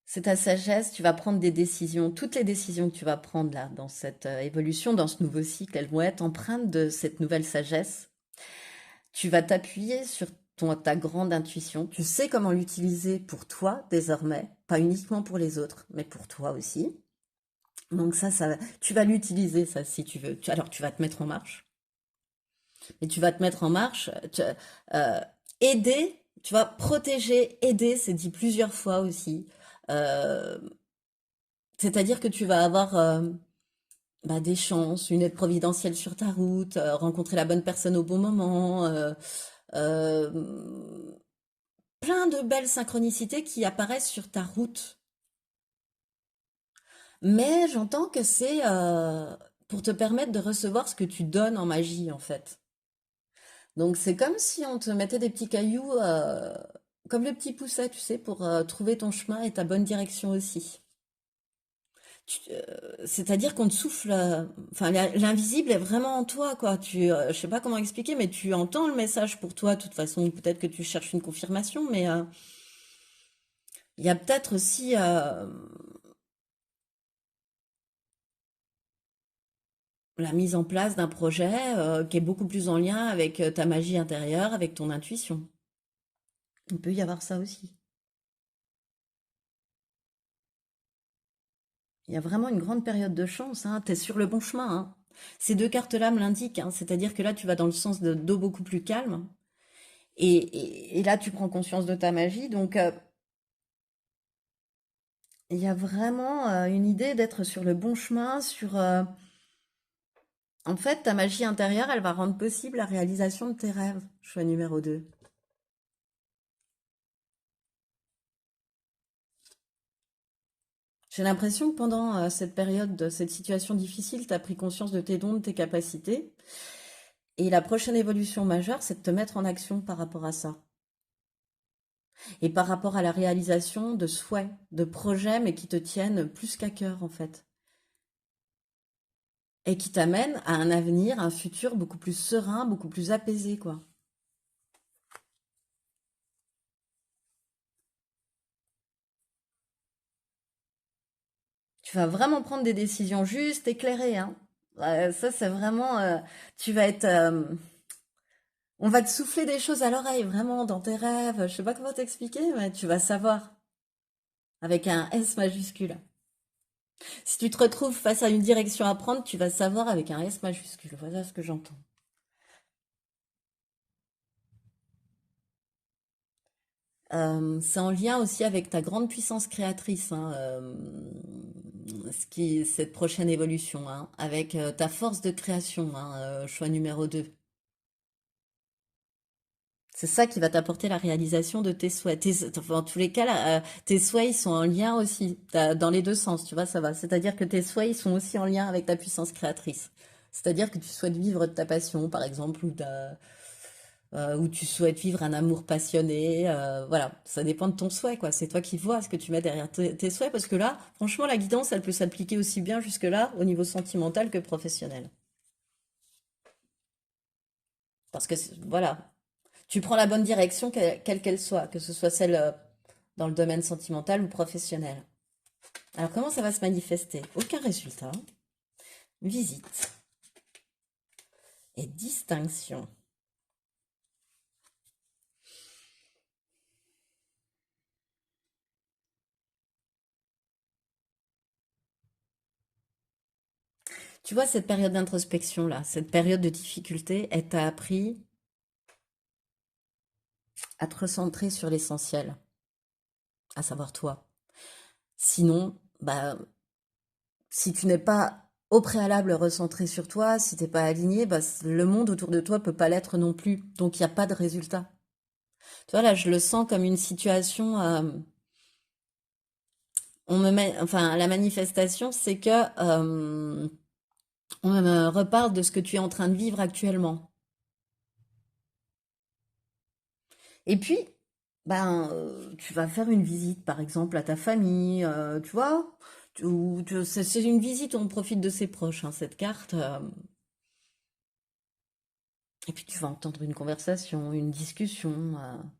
c'est ta sagesse, tu vas prendre des décisions. Toutes les décisions que tu vas prendre là, dans cette évolution, dans ce nouveau cycle, elles vont être empreintes de cette nouvelle sagesse. Tu vas t'appuyer sur ta grande intuition. Tu sais comment l'utiliser pour toi désormais, pas uniquement pour les autres, mais pour toi aussi. Donc tu vas l'utiliser ça si tu veux. Alors tu vas te mettre en marche. Et tu vas te mettre en marche. Euh, aider, tu vas protéger, aider, c'est dit plusieurs fois aussi. Euh, C'est-à-dire que tu vas avoir bah, des chances, une aide providentielle sur ta route, rencontrer la bonne personne au bon moment, euh, plein de belles synchronicités qui apparaissent sur ta route. Mais j'entends que c'est pour te permettre de recevoir ce que tu donnes en magie, en fait. Donc c'est comme si on te mettait des petits cailloux, comme le petit pousset, tu sais, pour trouver ton chemin et ta bonne direction aussi. C'est-à-dire qu'on te souffle, enfin l'invisible est vraiment en toi, quoi. Je sais pas comment expliquer, mais tu entends le message pour toi. De toute façon, peut-être que tu cherches une confirmation, mais il y a peut-être aussi la mise en place d'un projet qui est beaucoup plus en lien avec ta magie intérieure, avec ton intuition. Il peut y avoir ça aussi. Il y a vraiment une grande période de chance, hein. Tu es sur le bon chemin, hein. Ces deux cartes-là me l'indiquent, hein. C'est-à-dire que là, tu vas dans le sens d'eau beaucoup plus calme. Et là, tu prends conscience de ta magie. Donc, il y a vraiment une idée d'être sur le bon chemin, en fait, ta magie intérieure, elle va rendre possible la réalisation de tes rêves. Choix numéro 2. J'ai l'impression que pendant cette période, cette situation difficile, tu as pris conscience de tes dons, de tes capacités. Et la prochaine évolution majeure, c'est de te mettre en action par rapport à ça. Et par rapport à la réalisation de souhaits, de projets, mais qui te tiennent plus qu'à cœur, en fait. Et qui t'amènent à un avenir, un futur beaucoup plus serein, beaucoup plus apaisé, quoi. Tu vas vraiment prendre des décisions justes, éclairées, hein. Ça, c'est vraiment, tu vas être, on va te souffler des choses à l'oreille, vraiment, dans tes rêves. Je sais pas comment t'expliquer, mais tu vas savoir, avec un S majuscule. Si tu te retrouves face à une direction à prendre, tu vas savoir avec un S majuscule. Voilà ce que j'entends. C'est en lien aussi avec ta grande puissance créatrice, hein, cette prochaine évolution, hein, avec ta force de création, hein, choix numéro 2. C'est ça qui va t'apporter la réalisation de tes souhaits. Enfin, en tous les cas, là, tes souhaits, ils sont en lien aussi, dans les deux sens, tu vois, ça va. C'est-à-dire que tes souhaits, ils sont aussi en lien avec ta puissance créatrice. C'est-à-dire que tu souhaites vivre de ta passion, par exemple, ou tu souhaites vivre un amour passionné. Voilà, ça dépend de ton souhait, quoi. C'est toi qui vois ce que tu mets derrière tes souhaits, parce que là, franchement, la guidance, elle peut s'appliquer aussi bien jusque-là au niveau sentimental que professionnel. Parce que, voilà, tu prends la bonne direction, quelle qu'elle soit, que ce soit celle dans le domaine sentimental ou professionnel. Alors, comment ça va se manifester? Aucun résultat. Visite et distinction. Tu vois, cette période d'introspection-là, cette période de difficulté, elle t'a appris à te recentrer sur l'essentiel, à savoir toi. Sinon, bah, si tu n'es pas au préalable recentré sur toi, si t'es pas aligné, bah, le monde autour de toi peut pas l'être non plus. Donc il n'y a pas de résultat. Tu vois, là, je le sens comme une situation. On me met, enfin, la manifestation, c'est que on me reparle de ce que tu es en train de vivre actuellement. Et puis, ben, tu vas faire une visite, par exemple, à ta famille, tu vois, c'est une visite où on profite de ses proches, hein, cette carte. Et puis tu vas entendre une conversation, une discussion,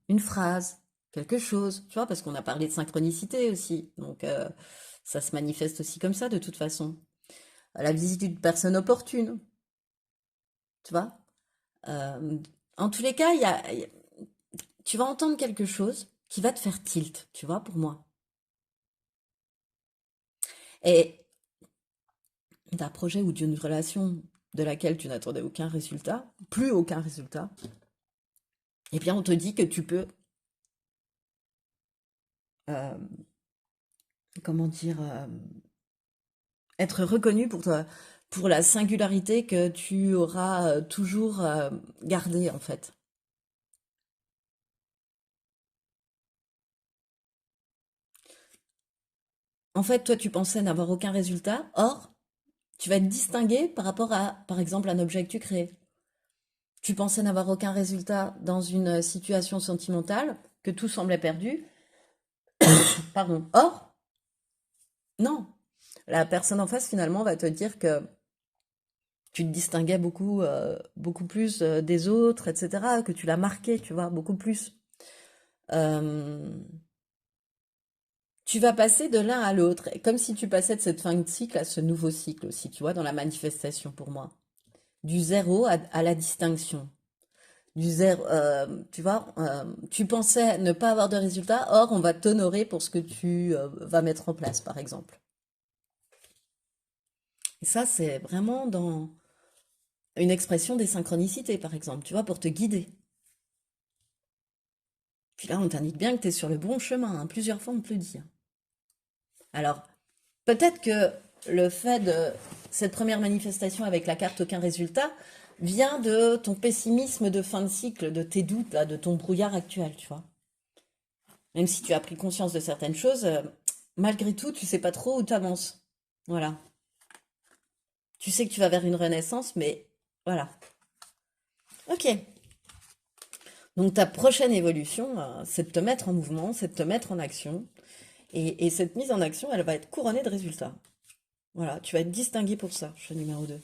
une phrase, quelque chose, tu vois, parce qu'on a parlé de synchronicité aussi. Donc ça se manifeste aussi comme ça de toute façon. La visite d'une personne opportune, tu vois. Euh, en tous les cas, tu vas entendre quelque chose qui va te faire tilt, tu vois, pour moi. Et d'un projet ou d'une relation de laquelle tu n'attendais aucun résultat, plus aucun résultat, eh bien on te dit que tu peux, euh, comment dire, être reconnu pour toi, pour la singularité que tu auras toujours gardée en fait. En fait, toi, tu pensais n'avoir aucun résultat, or, tu vas être distingué par rapport à, par exemple, un objet que tu crées. Tu pensais n'avoir aucun résultat dans une situation sentimentale, que tout semblait perdu, pardon. Or, non. La personne en face, finalement, va te dire que tu te distinguais beaucoup, beaucoup plus des autres, etc., que tu l'as marqué, tu vois, beaucoup plus. Euh, Tu vas passer de l'un à l'autre, comme si tu passais de cette fin de cycle à ce nouveau cycle aussi, tu vois, dans la manifestation pour moi. Du zéro à la distinction. Du zéro, tu vois, tu pensais ne pas avoir de résultat, or on va t'honorer pour ce que tu vas mettre en place, par exemple. Et ça, c'est vraiment dans une expression des synchronicités, par exemple, tu vois, pour te guider. Puis là, on t'indique bien que tu es sur le bon chemin, hein. Plusieurs fois, on te le dit, hein. Alors, peut-être que le fait de cette première manifestation avec la carte aucun résultat vient de ton pessimisme de fin de cycle, de tes doutes, là, de ton brouillard actuel, tu vois. Même si tu as pris conscience de certaines choses, malgré tout, tu sais pas trop où tu avances. Voilà. Tu sais que tu vas vers une renaissance, mais voilà. Ok. Donc ta prochaine évolution, c'est de te mettre en mouvement, c'est de te mettre en action. Et cette mise en action, elle va être couronnée de résultats. Voilà, tu vas être distingué pour ça, choix numéro 2.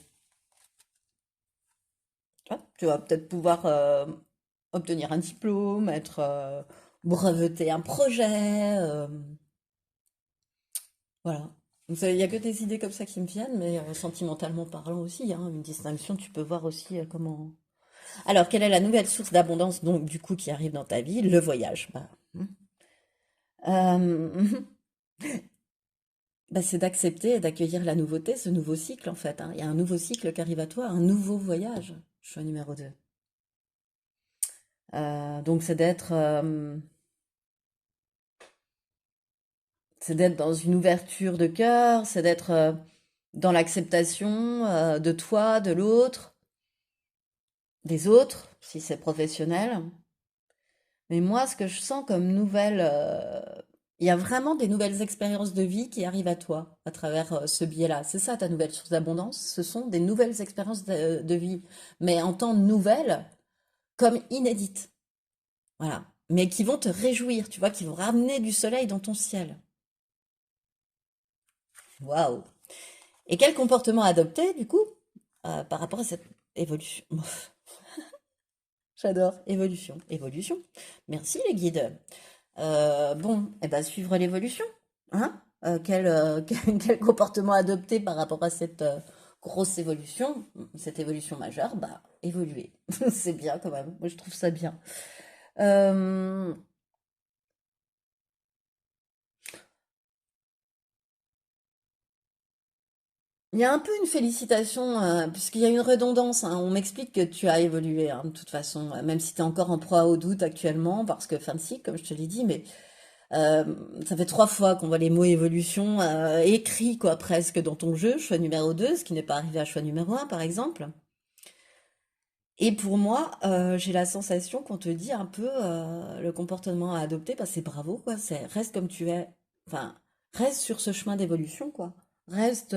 Tu vas peut-être pouvoir obtenir un diplôme, être breveter un projet. Voilà. Donc, il n'y a que des idées comme ça qui me viennent, mais sentimentalement parlant aussi, hein, une distinction, tu peux voir aussi comment. Alors, quelle est la nouvelle source d'abondance, donc, du coup, qui arrive dans ta vie? Le voyage. Bah, euh, bah, c'est d'accepter et d'accueillir la nouveauté, ce nouveau cycle, en fait, hein. Il y a un nouveau cycle qui arrive à toi, un nouveau voyage. Choix numéro 2. Donc, c'est d'être dans une ouverture de cœur, c'est d'être dans l'acceptation de toi, de l'autre, des autres, si c'est professionnel. Mais moi, ce que je sens comme nouvelle, il y a vraiment des nouvelles expériences de vie qui arrivent à toi à travers ce biais-là. C'est ça ta nouvelle source d'abondance. Ce sont des nouvelles expériences de vie, mais en tant nouvelles, comme inédites. Voilà. Mais qui vont te réjouir, tu vois, qui vont ramener du soleil dans ton ciel. Waouh! Et quel comportement adopter, du coup, par rapport à cette évolution? J'adore. Évolution, évolution. Merci les guides. Bon, eh ben, suivre l'évolution. Hein? Quel comportement adopter par rapport à cette grosse évolution, cette évolution majeure? Bah, évoluer. C'est bien quand même. Moi, je trouve ça bien. Euh, Il y a un peu une félicitation, puisqu'il y a une redondance, hein. On m'explique que tu as évolué, hein, de toute façon, même si tu es encore en proie au doute actuellement, parce que fin de cycle, comme je te l'ai dit, mais Euh, Ça fait 3 fois qu'on voit les mots évolution écrits, quoi, presque dans ton jeu, choix numéro 2, ce qui n'est pas arrivé à choix numéro 1, par exemple. Et pour moi, j'ai la sensation qu'on te dit un peu le comportement à adopter, bah, c'est bravo, quoi. C'est reste comme tu es. Enfin, reste sur ce chemin d'évolution, quoi. Reste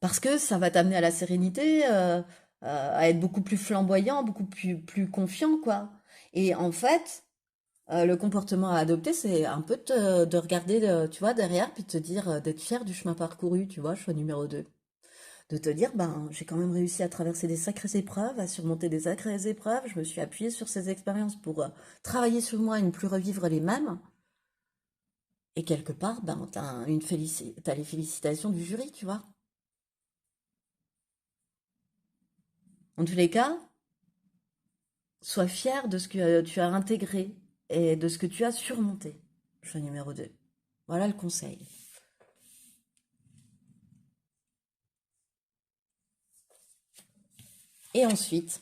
parce que ça va t'amener à la sérénité, à être beaucoup plus flamboyant, beaucoup plus confiant, quoi. Et en fait, le comportement à adopter, c'est un peu de regarder, tu vois, derrière, puis de te dire, d'être fier du chemin parcouru, tu vois, choix numéro 2. De te dire, ben, j'ai quand même réussi à traverser des sacrées épreuves, à surmonter des sacrées épreuves, je me suis appuyée sur ces expériences pour travailler sur moi et ne plus revivre les mêmes. Et quelque part, ben, t'as les félicitations du jury, tu vois. En tous les cas, sois fier de ce que tu as intégré et de ce que tu as surmonté. Choix numéro 2. Voilà le conseil. Et ensuite,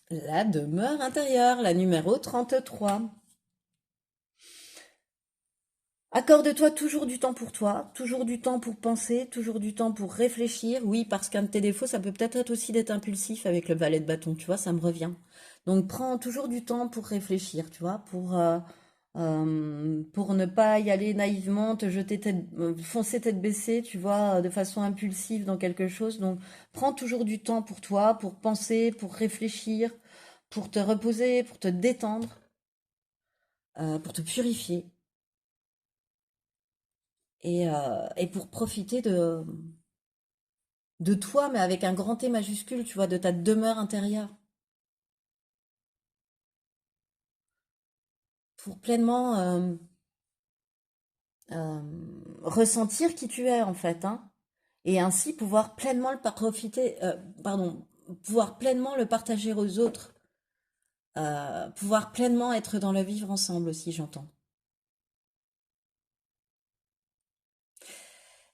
la demeure intérieure, la numéro 33. Accorde-toi toujours du temps pour toi, toujours du temps pour penser, toujours du temps pour réfléchir. Oui, parce qu'un de tes défauts, ça peut peut-être être aussi d'être impulsif avec le valet de bâton, tu vois, ça me revient. Donc prends toujours du temps pour réfléchir, tu vois, pour ne pas y aller naïvement, te jeter tête, foncer tête baissée, tu vois, de façon impulsive dans quelque chose. Donc prends toujours du temps pour toi, pour penser, pour réfléchir, pour te reposer, pour te détendre, pour te purifier et pour profiter de toi, mais avec un grand T majuscule, tu vois, de ta demeure intérieure, pour pleinement euh, ressentir qui tu es en fait, hein, et ainsi pouvoir pleinement pardon, pouvoir pleinement le partager aux autres, pouvoir pleinement être dans le vivre ensemble aussi, j'entends.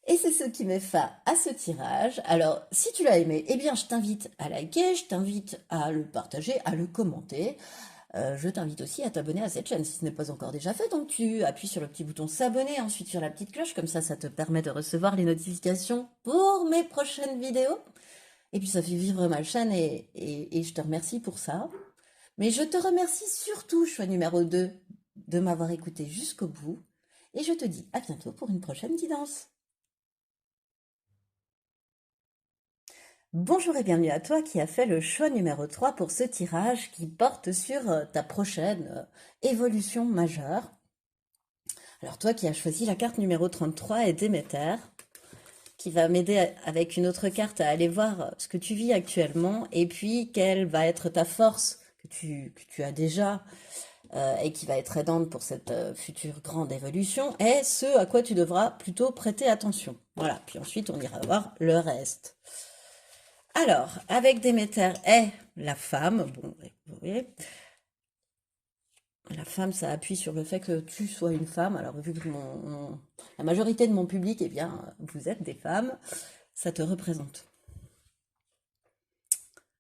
Et c'est ce qui met fin à ce tirage. Alors, si tu l'as aimé, eh bien, je t'invite à liker, je t'invite à le partager, à le commenter. Je t'invite aussi à t'abonner à cette chaîne si ce n'est pas encore déjà fait. Donc tu appuies sur le petit bouton s'abonner, ensuite sur la petite cloche, comme ça te permet de recevoir les notifications pour mes prochaines vidéos. Et puis ça fait vivre ma chaîne et je te remercie pour ça. Mais je te remercie surtout, choix numéro 2, de m'avoir écouté jusqu'au bout. Et je te dis à bientôt pour une prochaine guidance. Bonjour et bienvenue à toi qui a fait le choix numéro 3 pour ce tirage qui porte sur ta prochaine évolution majeure. Alors toi qui as choisi la carte numéro 33 est Déméter, qui va m'aider avec une autre carte à aller voir ce que tu vis actuellement et puis quelle va être ta force que tu as déjà et qui va être aidante pour cette future grande évolution et ce à quoi tu devras plutôt prêter attention. Voilà, puis ensuite on ira voir le reste. Alors, avec Déméter et la femme, bon, vous voyez, la femme, ça appuie sur le fait que tu sois une femme. Alors, vu que la majorité de mon public, eh bien, vous êtes des femmes, ça te représente.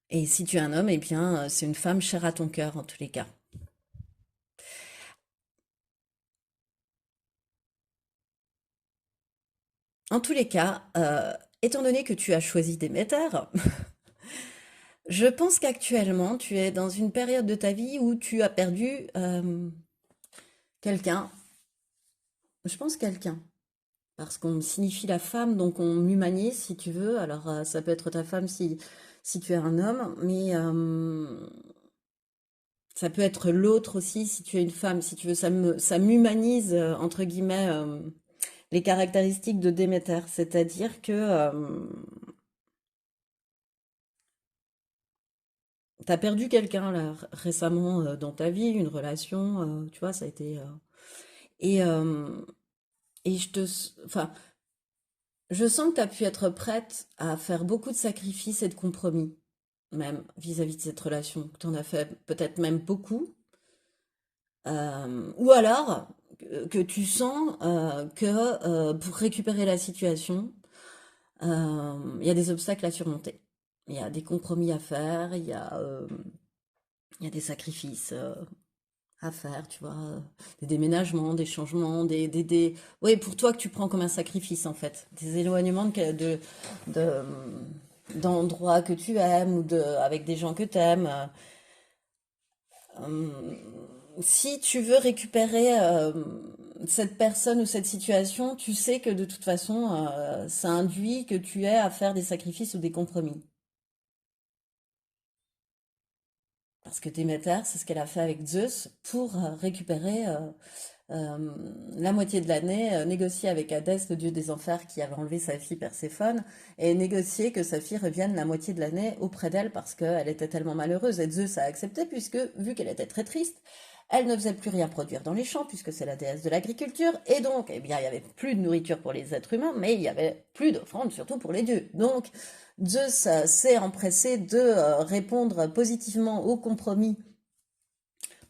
Et si tu es un homme, eh bien, c'est une femme chère à ton cœur, en tous les cas. En tous les cas, étant donné que tu as choisi Déméter, je pense qu'actuellement, tu es dans une période de ta vie où tu as perdu quelqu'un. Je pense quelqu'un. Parce qu'on signifie la femme, donc on l'humanise si tu veux. Alors ça peut être ta femme si tu es un homme, mais ça peut être l'autre aussi si tu es une femme. Si tu veux, ça m'humanise, entre guillemets, les caractéristiques de Déméter. C'est-à-dire que tu as perdu quelqu'un là récemment dans ta vie, une relation, tu vois, ça a été... et, euh, et enfin, je sens que tu as pu être prête à faire beaucoup de sacrifices et de compromis, même vis-à-vis de cette relation, que tu en as fait peut-être même beaucoup, ou alors que tu sens que pour récupérer la situation, il y a des obstacles à surmonter. Il y a des compromis à faire, il y a des sacrifices. à faire, tu vois, des déménagements, des changements, oui, pour toi que tu prends comme un sacrifice en fait, des éloignements de- d'endroits que tu aimes ou avec des gens que tu aimes. Si tu veux récupérer cette personne ou cette situation, tu sais que de toute façon, ça induit que tu aies à faire des sacrifices ou des compromis. Parce que Déméter, c'est ce qu'elle a fait avec Zeus pour récupérer euh, la moitié de l'année, négocier avec Hadès, le dieu des enfers, qui avait enlevé sa fille Perséphone, et négocier que sa fille revienne la moitié de l'année auprès d'elle parce qu'elle était tellement malheureuse. Et Zeus a accepté puisque, vu qu'elle était très triste, elle ne faisait plus rien produire dans les champs puisque c'est la déesse de l'agriculture, et donc, eh bien, il y avait plus de nourriture pour les êtres humains, mais il y avait plus d'offrandes surtout pour les dieux. Donc, Zeus s'est empressé de répondre positivement au compromis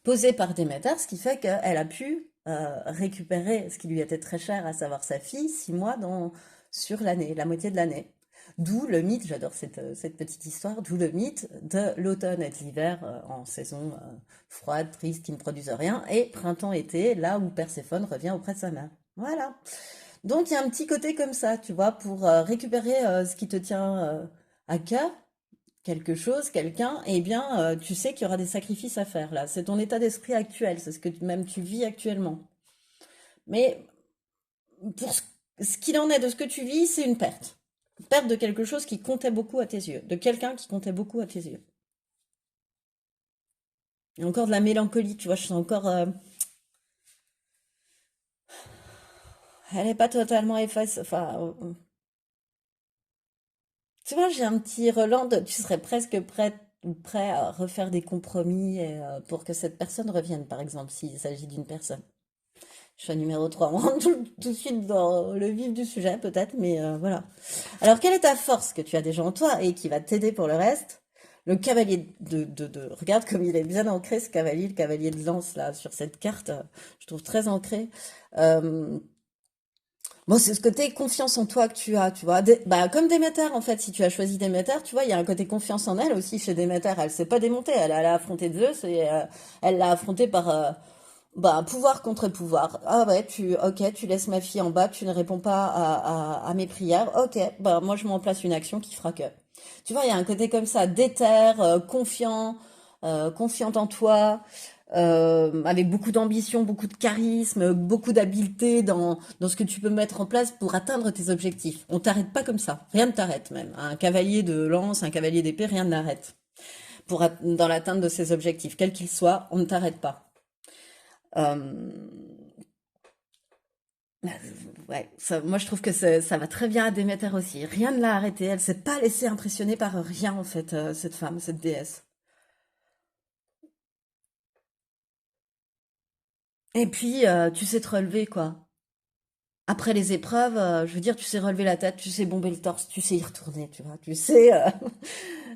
posé par Déméter, ce qui fait qu'elle a pu récupérer ce qui lui était très cher, à savoir sa fille, 6 mois sur l'année, la moitié de l'année. D'où le mythe, j'adore cette petite histoire, d'où le mythe de l'automne et de l'hiver en saison froide, triste, qui ne produisent rien, et printemps-été, là où Perséphone revient auprès de sa mère. Voilà. Donc il y a un petit côté comme ça, tu vois, pour récupérer ce qui te tient à cœur, quelque chose, quelqu'un, eh bien, tu sais qu'il y aura des sacrifices à faire là. C'est ton état d'esprit actuel, c'est ce que même tu vis actuellement. Mais pour ce qu'il en est de ce que tu vis, c'est une perte. Une perte de quelque chose qui comptait beaucoup à tes yeux, de quelqu'un qui comptait beaucoup à tes yeux. Il y a encore de la mélancolie, tu vois, je sens encore... elle n'est pas totalement effacée. Enfin, tu vois, j'ai un petit relent de... Tu serais presque prêt à refaire des compromis pour que cette personne revienne, par exemple, s'il s'agit d'une personne. Choix numéro 3. On rentre tout de suite dans le vif du sujet, peut-être, mais voilà. Alors, quelle est ta force que tu as déjà en toi et qui va t'aider pour le reste? Le cavalier regarde comme il est bien ancré, ce cavalier, le cavalier de lance, là, sur cette carte. Je trouve très ancré. Euh, bon, c'est ce côté confiance en toi que tu as, tu vois. Bah, comme Déméter, en fait, si tu as choisi Déméter, tu vois, il y a un côté confiance en elle aussi chez Déméter. Elle s'est pas démontée, elle a affronté Zeus et elle l'a affronté par... bah, pouvoir contre pouvoir. Ah ouais, ok, tu laisses ma fille en bas, tu ne réponds pas à mes prières. Ok, bah, moi je mets en place une action qui fera que. Tu vois, il y a un côté comme ça, déter, confiant, confiante en toi, avec beaucoup d'ambition, beaucoup de charisme, beaucoup d'habileté dans ce que tu peux mettre en place pour atteindre tes objectifs. On t'arrête pas comme ça. Rien ne t'arrête même. Un cavalier de lance, un cavalier d'épée, rien ne l'arrête. Dans l'atteinte de ses objectifs, quels qu'ils soient, on ne t'arrête pas. Euh, ouais, moi je trouve que ça va très bien à Déméter aussi. Rien ne l'a arrêtée. Elle s'est pas laissée impressionner par rien en fait, cette femme, cette déesse. Et puis tu sais te relever quoi. Après les épreuves, je veux dire, tu sais relever la tête, tu sais bomber le torse, tu sais y retourner, tu vois. Tu sais,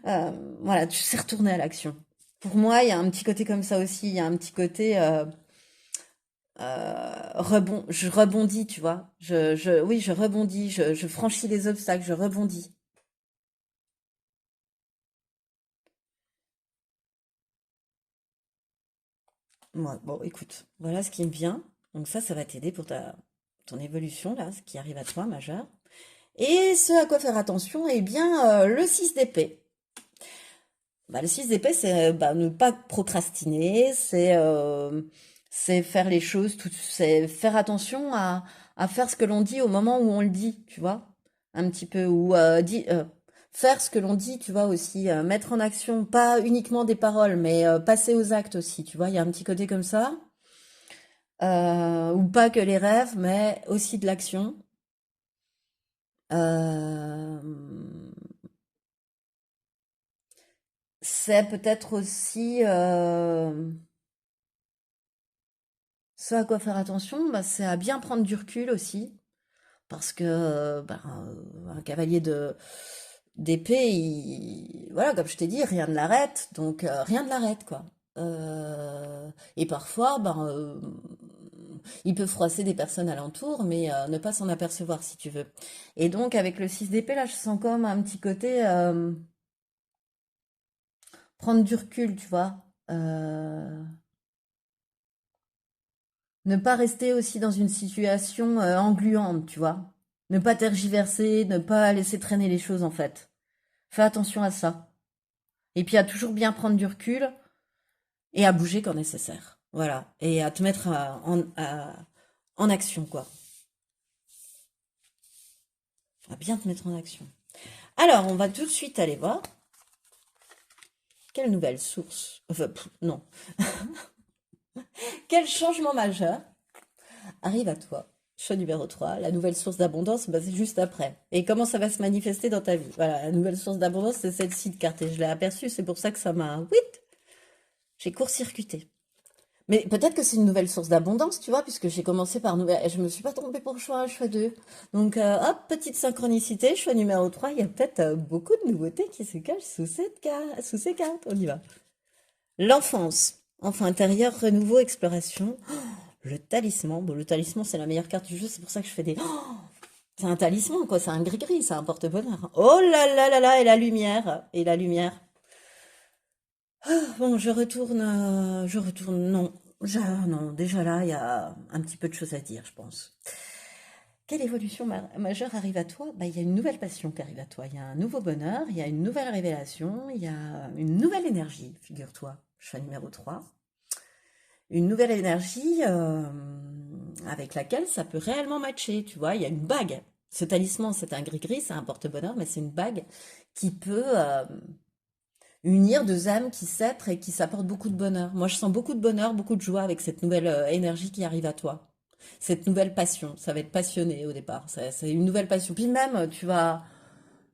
euh, voilà, tu sais retourner à l'action. Pour moi, il y a un petit côté comme ça aussi. Il y a un petit côté je rebondis, tu vois. Oui, je rebondis, je franchis les obstacles, je rebondis. Ouais, bon, écoute, voilà ce qui me vient. Donc ça va t'aider pour ton évolution, là, ce qui arrive à toi, majeur. Et ce à quoi faire attention, eh bien, le 6 d'épée. Bah, le 6 d'épée, c'est bah, ne pas procrastiner, c'est faire les choses, c'est faire attention à faire ce que l'on dit au moment où on le dit, tu vois, un petit peu, ou faire ce que l'on dit, tu vois, aussi, mettre en action, pas uniquement des paroles, mais passer aux actes aussi, tu vois, il y a un petit côté comme ça. Ou pas que les rêves, mais aussi de l'action. Euh, c'est peut-être aussi ce à quoi faire attention, bah, c'est à bien prendre du recul aussi, parce que un cavalier de d'épée, voilà, comme je t'ai dit, rien ne l'arrête, donc rien ne l'arrête, quoi. Et parfois, il peut froisser des personnes alentour, mais ne pas s'en apercevoir si tu veux. Et donc, avec le 6 d'épée, là, je sens comme un petit côté prendre du recul, tu vois. Ne pas rester aussi dans une situation engluante, tu vois. Ne pas tergiverser, ne pas laisser traîner les choses en fait. Fais attention à ça. Et puis à toujours bien prendre du recul et à bouger quand nécessaire. Voilà. Et à te mettre en action, quoi. À bien te mettre en action. Alors, on va tout de suite aller voir quelle nouvelle source. Enfin, non. Quel changement majeur arrive à toi? Choix numéro 3, la nouvelle source d'abondance, bah, c'est juste après. Et comment ça va se manifester dans ta vie? Voilà, la nouvelle source d'abondance, c'est celle-ci de carte. Et je l'ai aperçue, c'est pour ça que ça m'a... Oui, j'ai court-circuité. Mais peut-être que c'est une nouvelle source d'abondance, tu vois, puisque j'ai commencé par nouvelle... Je me suis pas trompée pour choix 1, choix 2. Donc, hop, petite synchronicité, choix numéro 3, il y a peut-être beaucoup de nouveautés qui se cachent sous ces cartes. On y va. L'enfance. Enfant intérieur, renouveau, exploration. Le talisman. Bon, le talisman, c'est la meilleure carte du jeu, c'est pour ça que je fais des... C'est un talisman, quoi, c'est un gris-gris, c'est un porte-bonheur. Oh là là là là, et la lumière. Et la lumière. Bon, je retourne, non. Non, déjà là, il y a un petit peu de choses à dire, je pense. Quelle évolution majeure arrive à toi? Bah, il y a une nouvelle passion qui arrive à toi. Il y a un nouveau bonheur, il y a une nouvelle révélation, il y a une nouvelle énergie, figure-toi. Choix numéro 3. Une nouvelle énergie avec laquelle ça peut réellement matcher, tu vois. Il y a une bague. Ce talisman, c'est un gris-gris, c'est un porte-bonheur, mais c'est une bague qui peut unir deux âmes qui s'aiment et qui s'apportent beaucoup de bonheur. Moi, je sens beaucoup de bonheur, beaucoup de joie avec cette nouvelle énergie qui arrive à toi. Cette nouvelle passion. Ça va être passionné au départ. C'est une nouvelle passion. Puis même, tu vas...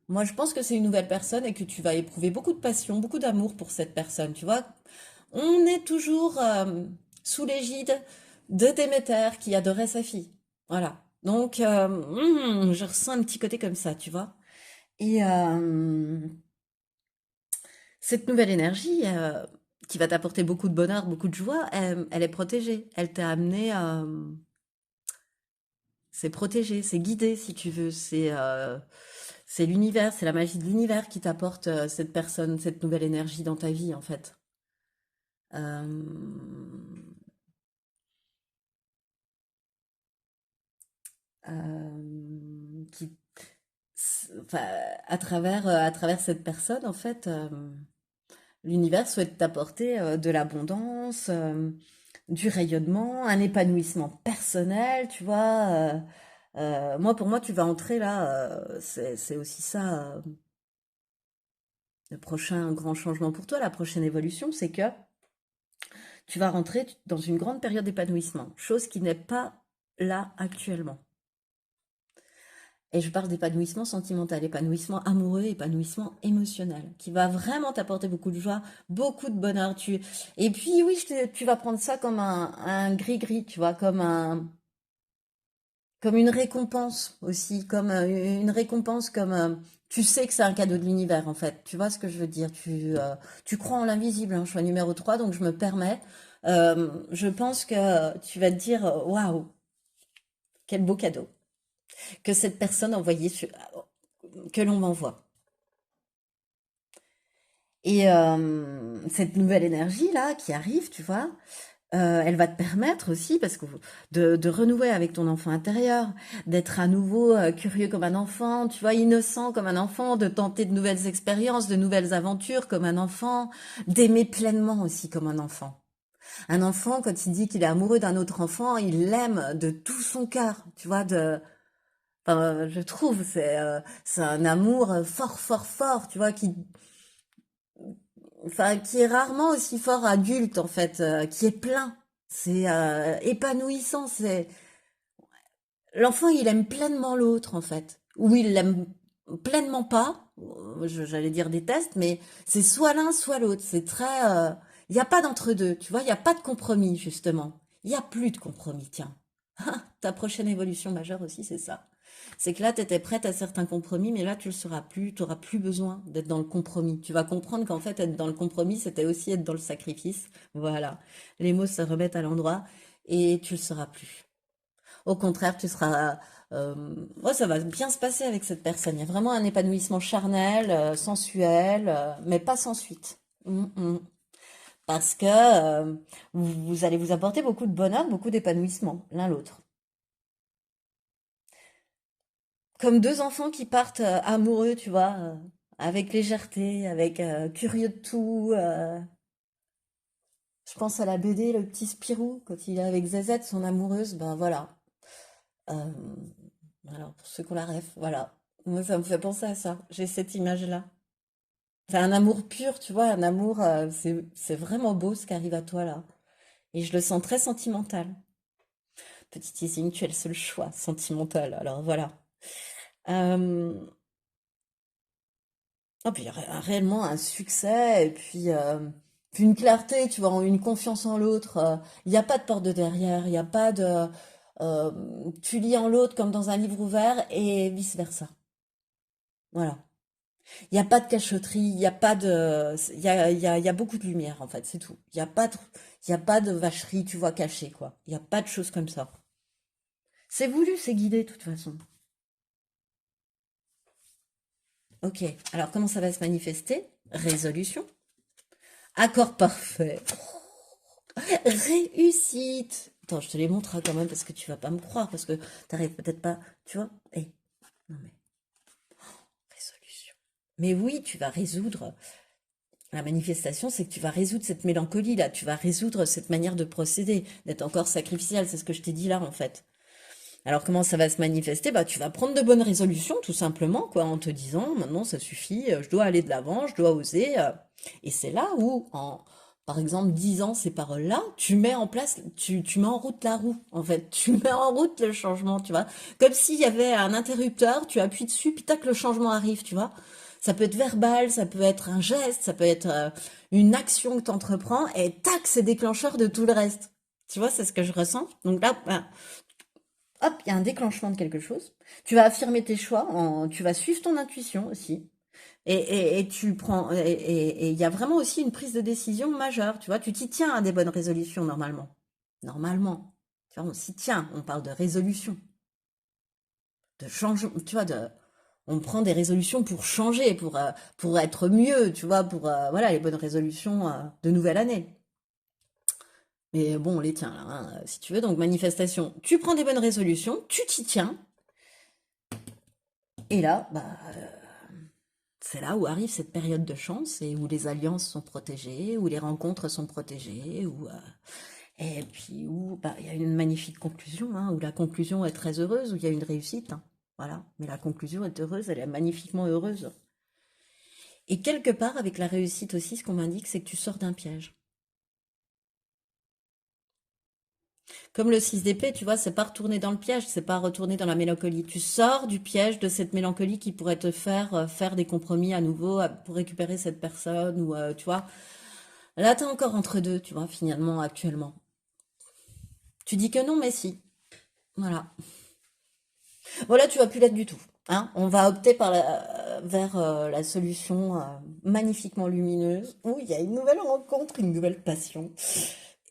Moi, je pense que c'est une nouvelle personne et que tu vas éprouver beaucoup de passion, beaucoup d'amour pour cette personne. Tu vois, on est toujours sous l'égide de Déméter qui adorait sa fille. Voilà. Donc, je ressens un petit côté comme ça, tu vois. Et cette nouvelle énergie qui va t'apporter beaucoup de bonheur, beaucoup de joie, elle est protégée. Elle t'a amené, c'est protégé, c'est guidé si tu veux. C'est l'univers, c'est la magie de l'univers qui t'apporte cette personne, cette nouvelle énergie dans ta vie en fait. Euh, qui, enfin, à travers cette personne en fait. L'univers souhaite t'apporter de l'abondance, du rayonnement, un épanouissement personnel, tu vois. Moi, pour moi, tu vas entrer là, c'est aussi ça, le prochain grand changement pour toi, la prochaine évolution, c'est que tu vas rentrer dans une grande période d'épanouissement, chose qui n'est pas là actuellement. Et je parle d'épanouissement sentimental, épanouissement amoureux, épanouissement émotionnel, qui va vraiment t'apporter beaucoup de joie, beaucoup de bonheur. Et puis oui, tu vas prendre ça comme un gris-gris, tu vois, comme une récompense aussi, comme une récompense, comme tu sais que c'est un cadeau de l'univers en fait. Tu vois ce que je veux dire? Tu crois en l'invisible, hein, choix numéro 3, donc je me permets. Je pense que tu vas te dire, waouh, quel beau cadeau que cette personne que l'on m'envoie. Et cette nouvelle énergie là qui arrive, tu vois, elle va te permettre aussi, parce que de renouer avec ton enfant intérieur, d'être à nouveau curieux comme un enfant, tu vois, innocent comme un enfant, de tenter de nouvelles expériences, de nouvelles aventures comme un enfant, d'aimer pleinement aussi comme un enfant. Un enfant, quand il dit qu'il est amoureux d'un autre enfant, il l'aime de tout son cœur, tu vois, enfin, je trouve, c'est un amour fort, fort, fort, tu vois, qui est rarement aussi fort adulte en fait, qui est plein. C'est épanouissant. C'est l'enfant, il aime pleinement l'autre en fait, ou il l'aime pleinement pas. J'allais dire déteste, mais c'est soit l'un, soit l'autre. C'est très, il n'y a pas d'entre-deux. Tu vois, il n'y a pas de compromis justement. Il n'y a plus de compromis. Tiens, ta prochaine évolution majeure aussi, c'est ça. C'est que là, tu étais prête à certains compromis, mais là, tu le seras plus. Tu n'auras plus besoin d'être dans le compromis. Tu vas comprendre qu'en fait, être dans le compromis, c'était aussi être dans le sacrifice. Voilà. Les mots se remettent à l'endroit et tu le seras plus. Au contraire, tu seras... ouais, ça va bien se passer avec cette personne. Il y a vraiment un épanouissement charnel, sensuel, mais pas sans suite. Mm, mm. parce que vous allez vous apporter beaucoup de bonheur, beaucoup d'épanouissement, l'un l'autre. Comme deux enfants qui partent amoureux, tu vois, avec légèreté, avec curieux de tout. Je pense à la BD, le petit Spirou, quand il est avec Zazette, son amoureuse, ben voilà. Euh, alors, pour ceux qui ont la ref, voilà. Moi, ça me fait penser à ça. J'ai cette image-là. C'est un amour pur, tu vois, un amour, c'est vraiment beau ce qui arrive à toi là. Et je le sens très sentimental. Petit teasing, tu es le seul choix sentimental, alors voilà. Euh, oh, puis réellement un succès, et puis une clarté, tu vois, une confiance en l'autre. Il n'y a pas de porte de derrière, il n'y a pas de... euh, tu lis en l'autre comme dans un livre ouvert et vice-versa. Voilà. Il n'y a pas de cachotterie, il n'y a pas de... il y a beaucoup de lumière, en fait, c'est tout. Il y a pas de vacherie, tu vois, cachée, quoi. Il n'y a pas de choses comme ça. C'est voulu, c'est guidé, de toute façon. Ok, alors comment ça va se manifester? Résolution. Accord parfait. Réussite. Attends, je te les montrerai quand même parce que tu vas pas me croire, parce que t'arrives peut-être pas, tu vois. Eh, non mais, résolution. Mais oui, tu vas résoudre. La manifestation, c'est que tu vas résoudre cette mélancolie là, tu vas résoudre cette manière de procéder, d'être encore sacrificiel, c'est ce que je t'ai dit là en fait. Alors comment ça va se manifester? Bah tu vas prendre de bonnes résolutions tout simplement quoi, en te disant maintenant ça suffit, je dois aller de l'avant, je dois oser. Et c'est là où en par exemple disant ces paroles-là, tu mets en place, tu mets en route la roue en fait, tu mets en route le changement, tu vois. Comme s'il y avait un interrupteur, tu appuies dessus, puis tac le changement arrive, tu vois. Ça peut être verbal, ça peut être un geste, ça peut être une action que tu entreprends et tac c'est déclencheur de tout le reste. Tu vois, c'est ce que je ressens. Donc là, ben, hop, il y a un déclenchement de quelque chose. Tu vas affirmer tes choix, tu vas suivre ton intuition aussi. Et tu prends, et il y a vraiment aussi une prise de décision majeure. Tu vois, tu t'y tiens à des bonnes résolutions normalement. Normalement. Tu vois, on s'y tient. On parle de résolution, de changement. Tu vois, on prend des résolutions pour changer, pour être mieux. Tu vois, pour voilà les bonnes résolutions de nouvelle année. Mais bon, on les tient là, hein, si tu veux. Donc manifestation. Tu prends des bonnes résolutions, tu t'y tiens. Et là, bah, c'est là où arrive cette période de chance et où les alliances sont protégées, où les rencontres sont protégées, et puis où bah, il y a une magnifique conclusion, hein, où la conclusion est très heureuse, où il y a une réussite. Hein. Voilà, mais la conclusion est heureuse, elle est magnifiquement heureuse. Et quelque part, avec la réussite aussi, ce qu'on m'indique, c'est que tu sors d'un piège. Comme le 6 d'épée, tu vois, c'est pas retourner dans le piège, c'est pas retourner dans la mélancolie. Tu sors du piège de cette mélancolie qui pourrait te faire faire des compromis à nouveau pour récupérer cette personne ou tu vois. Là, t'es encore entre deux, tu vois, finalement, actuellement. Tu dis que non, mais si. Voilà. Voilà, tu vas plus l'être du tout. Hein. On va opter vers la solution magnifiquement lumineuse où il y a une nouvelle rencontre, une nouvelle passion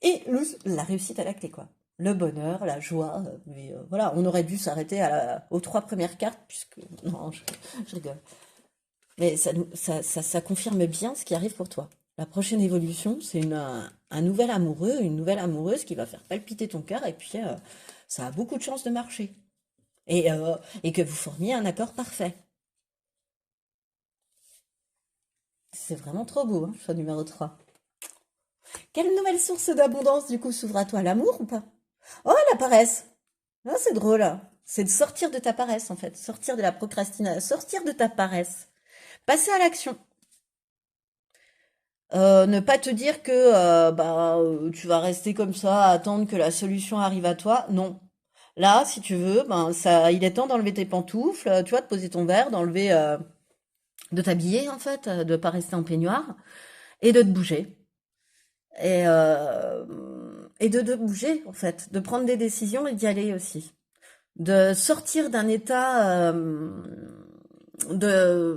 et la réussite à la clé, quoi. Le bonheur, la joie, mais voilà, on aurait dû s'arrêter aux trois premières cartes, puisque... Non, je rigole. Mais ça confirme bien ce qui arrive pour toi. La prochaine évolution, c'est un nouvel amoureux, une nouvelle amoureuse qui va faire palpiter ton cœur et puis ça a beaucoup de chances de marcher. Et que vous formiez un accord parfait. C'est vraiment trop beau, hein, choix numéro 3. Quelle nouvelle source d'abondance du coup s'ouvre à toi, l'amour ou pas? Oh, la paresse. Ah, c'est drôle. C'est de sortir de ta paresse en fait, sortir de la procrastination, sortir de ta paresse, passer à l'action. Ne pas te dire que tu vas rester comme ça, à attendre que la solution arrive à toi. Non. Là, si tu veux, ben ça, il est temps d'enlever tes pantoufles, tu vois, de poser ton verre, de t'habiller en fait, de pas rester en peignoir et de te bouger et de bouger en fait, de prendre des décisions et d'y aller aussi, de sortir d'un état de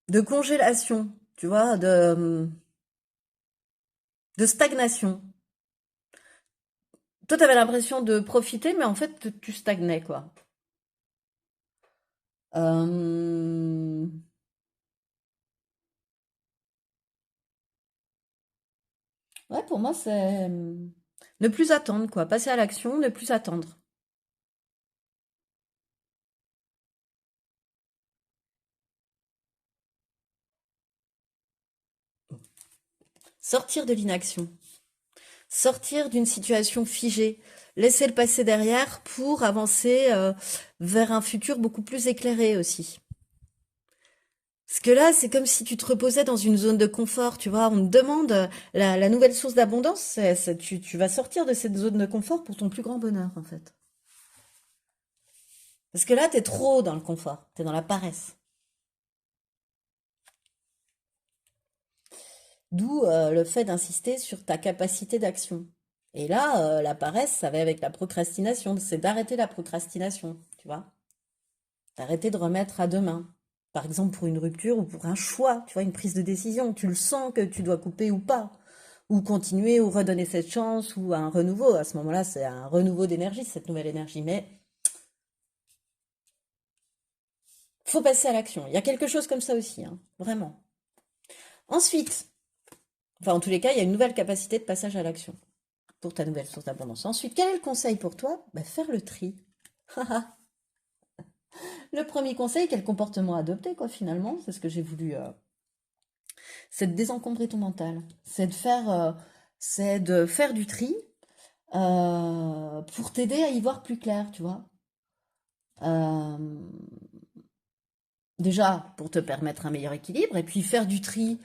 de congélation, tu vois, de stagnation. Toi, t'avais l'impression de profiter, mais en fait, tu stagnais, quoi. Euh, Ouais, pour moi, c'est ne plus attendre, quoi. Passer à l'action, ne plus attendre. Sortir de l'inaction. Sortir d'une situation figée. Laisser le passé derrière pour avancer vers un futur beaucoup plus éclairé aussi. Parce que là, c'est comme si tu te reposais dans une zone de confort, tu vois. On te demande la nouvelle source d'abondance, tu vas sortir de cette zone de confort pour ton plus grand bonheur, en fait. Parce que là, t'es trop dans le confort, t'es dans la paresse. D'où le fait d'insister sur ta capacité d'action. Et là, la paresse, ça va avec la procrastination, c'est d'arrêter la procrastination, tu vois. D'arrêter de remettre à demain. Par exemple, pour une rupture ou pour un choix, tu vois, une prise de décision. Tu le sens que tu dois couper ou pas. Ou continuer ou redonner cette chance ou un renouveau. À ce moment-là, c'est un renouveau d'énergie, cette nouvelle énergie. Mais faut passer à l'action. Il y a quelque chose comme ça aussi, hein, vraiment. Ensuite, enfin, en tous les cas, il y a une nouvelle capacité de passage à l'action pour ta nouvelle source d'abondance. Ensuite, quel est le conseil pour toi? Bah, faire le tri. Le premier conseil, quel comportement adopter, quoi, finalement? C'est ce que j'ai voulu. C'est de désencombrer ton mental. C'est de faire du tri pour t'aider à y voir plus clair, tu vois. Euh, Déjà, pour te permettre un meilleur équilibre, et puis faire du tri,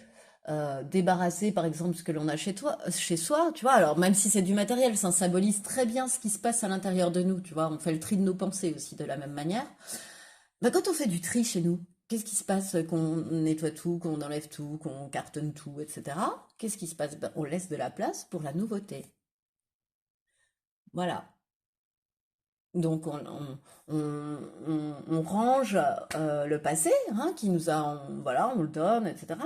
débarrasser par exemple ce que l'on a chez toi, chez soi, tu vois. Alors même si c'est du matériel, ça symbolise très bien ce qui se passe à l'intérieur de nous, tu vois. On fait le tri de nos pensées aussi de la même manière. Bah, quand on fait du tri chez nous, qu'est-ce qui se passe qu'on nettoie tout, qu'on enlève tout, qu'on cartonne tout, etc. Qu'est-ce qui se passe? Bah, on laisse de la place pour la nouveauté. Voilà. Donc on range le passé, hein, qui nous a, voilà, on le donne, etc.,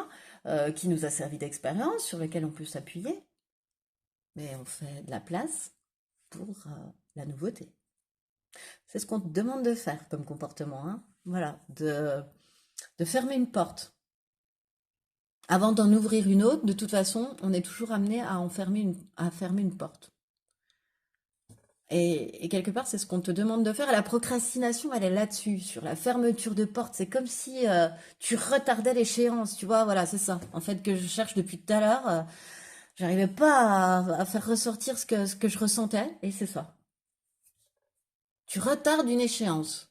qui nous a servi d'expérience, sur lequel on peut s'appuyer, mais on fait de la place pour la nouveauté. C'est ce qu'on te demande de faire comme comportement, hein. Voilà, de fermer une porte. Avant d'en ouvrir une autre, de toute façon, on est toujours amené à à fermer une porte. Et quelque part, c'est ce qu'on te demande de faire. Et la procrastination, elle est là-dessus, sur la fermeture de porte. C'est comme si tu retardais l'échéance, tu vois. Voilà, c'est ça. En fait, que je cherche depuis tout à l'heure. J'arrivais pas à faire ressortir ce que je ressentais. Et c'est ça. Tu retardes une échéance.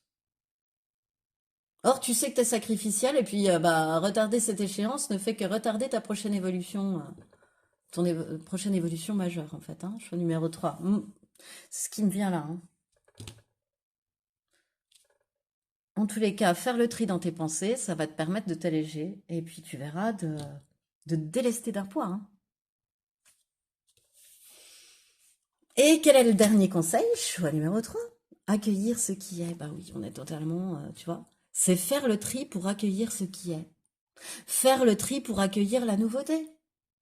Or, tu sais que tu es sacrificiel. Et puis, bah, retarder cette échéance ne fait que retarder ta prochaine évolution. Prochaine évolution majeure, en fait. Hein. Choix numéro 3. C'est ce qui me vient là. Hein. En tous les cas, faire le tri dans tes pensées, ça va te permettre de t'alléger et puis tu verras de te délester d'un poids. Hein. Et quel est le dernier conseil? Choix numéro 3. Accueillir ce qui est. Bah oui, on est totalement, tu vois. C'est faire le tri pour accueillir ce qui est. Faire le tri pour accueillir la nouveauté.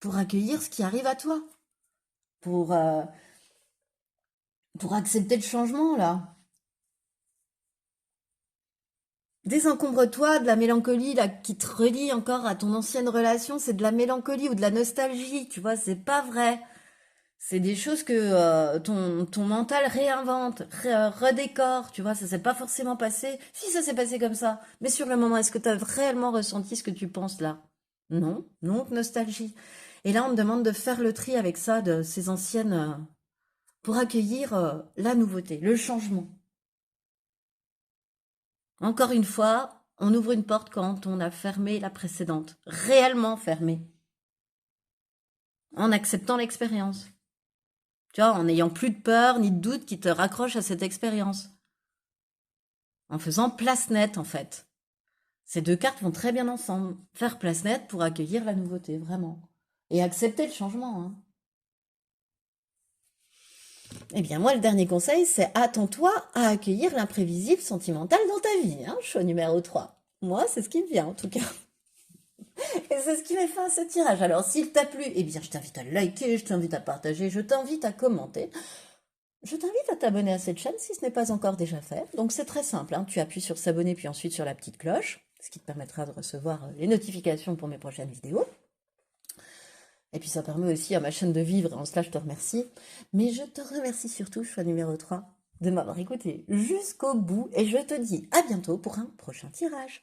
Pour accueillir ce qui arrive à toi. Pour, euh, pour accepter le changement, là. Désencombre-toi de la mélancolie là, qui te relie encore à ton ancienne relation. C'est de la mélancolie ou de la nostalgie, tu vois, c'est pas vrai. C'est des choses que ton mental réinvente, redécore, tu vois, ça s'est pas forcément passé. Si ça s'est passé comme ça, mais sur le moment, est-ce que tu as réellement ressenti ce que tu penses là? Non, non, nostalgie. Et là, on me demande de faire le tri avec ça, de ces anciennes, pour accueillir la nouveauté, le changement. Encore une fois, on ouvre une porte quand on a fermé la précédente, réellement fermée, en acceptant l'expérience. Tu vois, en n'ayant plus de peur ni de doute qui te raccroche à cette expérience. En faisant place nette, en fait. Ces deux cartes vont très bien ensemble. Faire place nette pour accueillir la nouveauté, vraiment. Et accepter le changement. Hein. Eh bien, moi, le dernier conseil, c'est attends-toi à accueillir l'imprévisible sentimental dans ta vie. Hein, choix numéro 3. Moi, c'est ce qui me vient, en tout cas. Et c'est ce qui met fin à ce tirage. Alors, s'il t'a plu, eh bien, je t'invite à liker, je t'invite à partager, je t'invite à commenter. Je t'invite à t'abonner à cette chaîne si ce n'est pas encore déjà fait. Donc c'est très simple, hein. Tu appuies sur s'abonner puis ensuite sur la petite cloche, ce qui te permettra de recevoir les notifications pour mes prochaines vidéos. Et puis ça permet aussi à ma chaîne de vivre, et en cela je te remercie. Mais je te remercie surtout, choix numéro 3, de m'avoir écouté jusqu'au bout, et je te dis à bientôt pour un prochain tirage.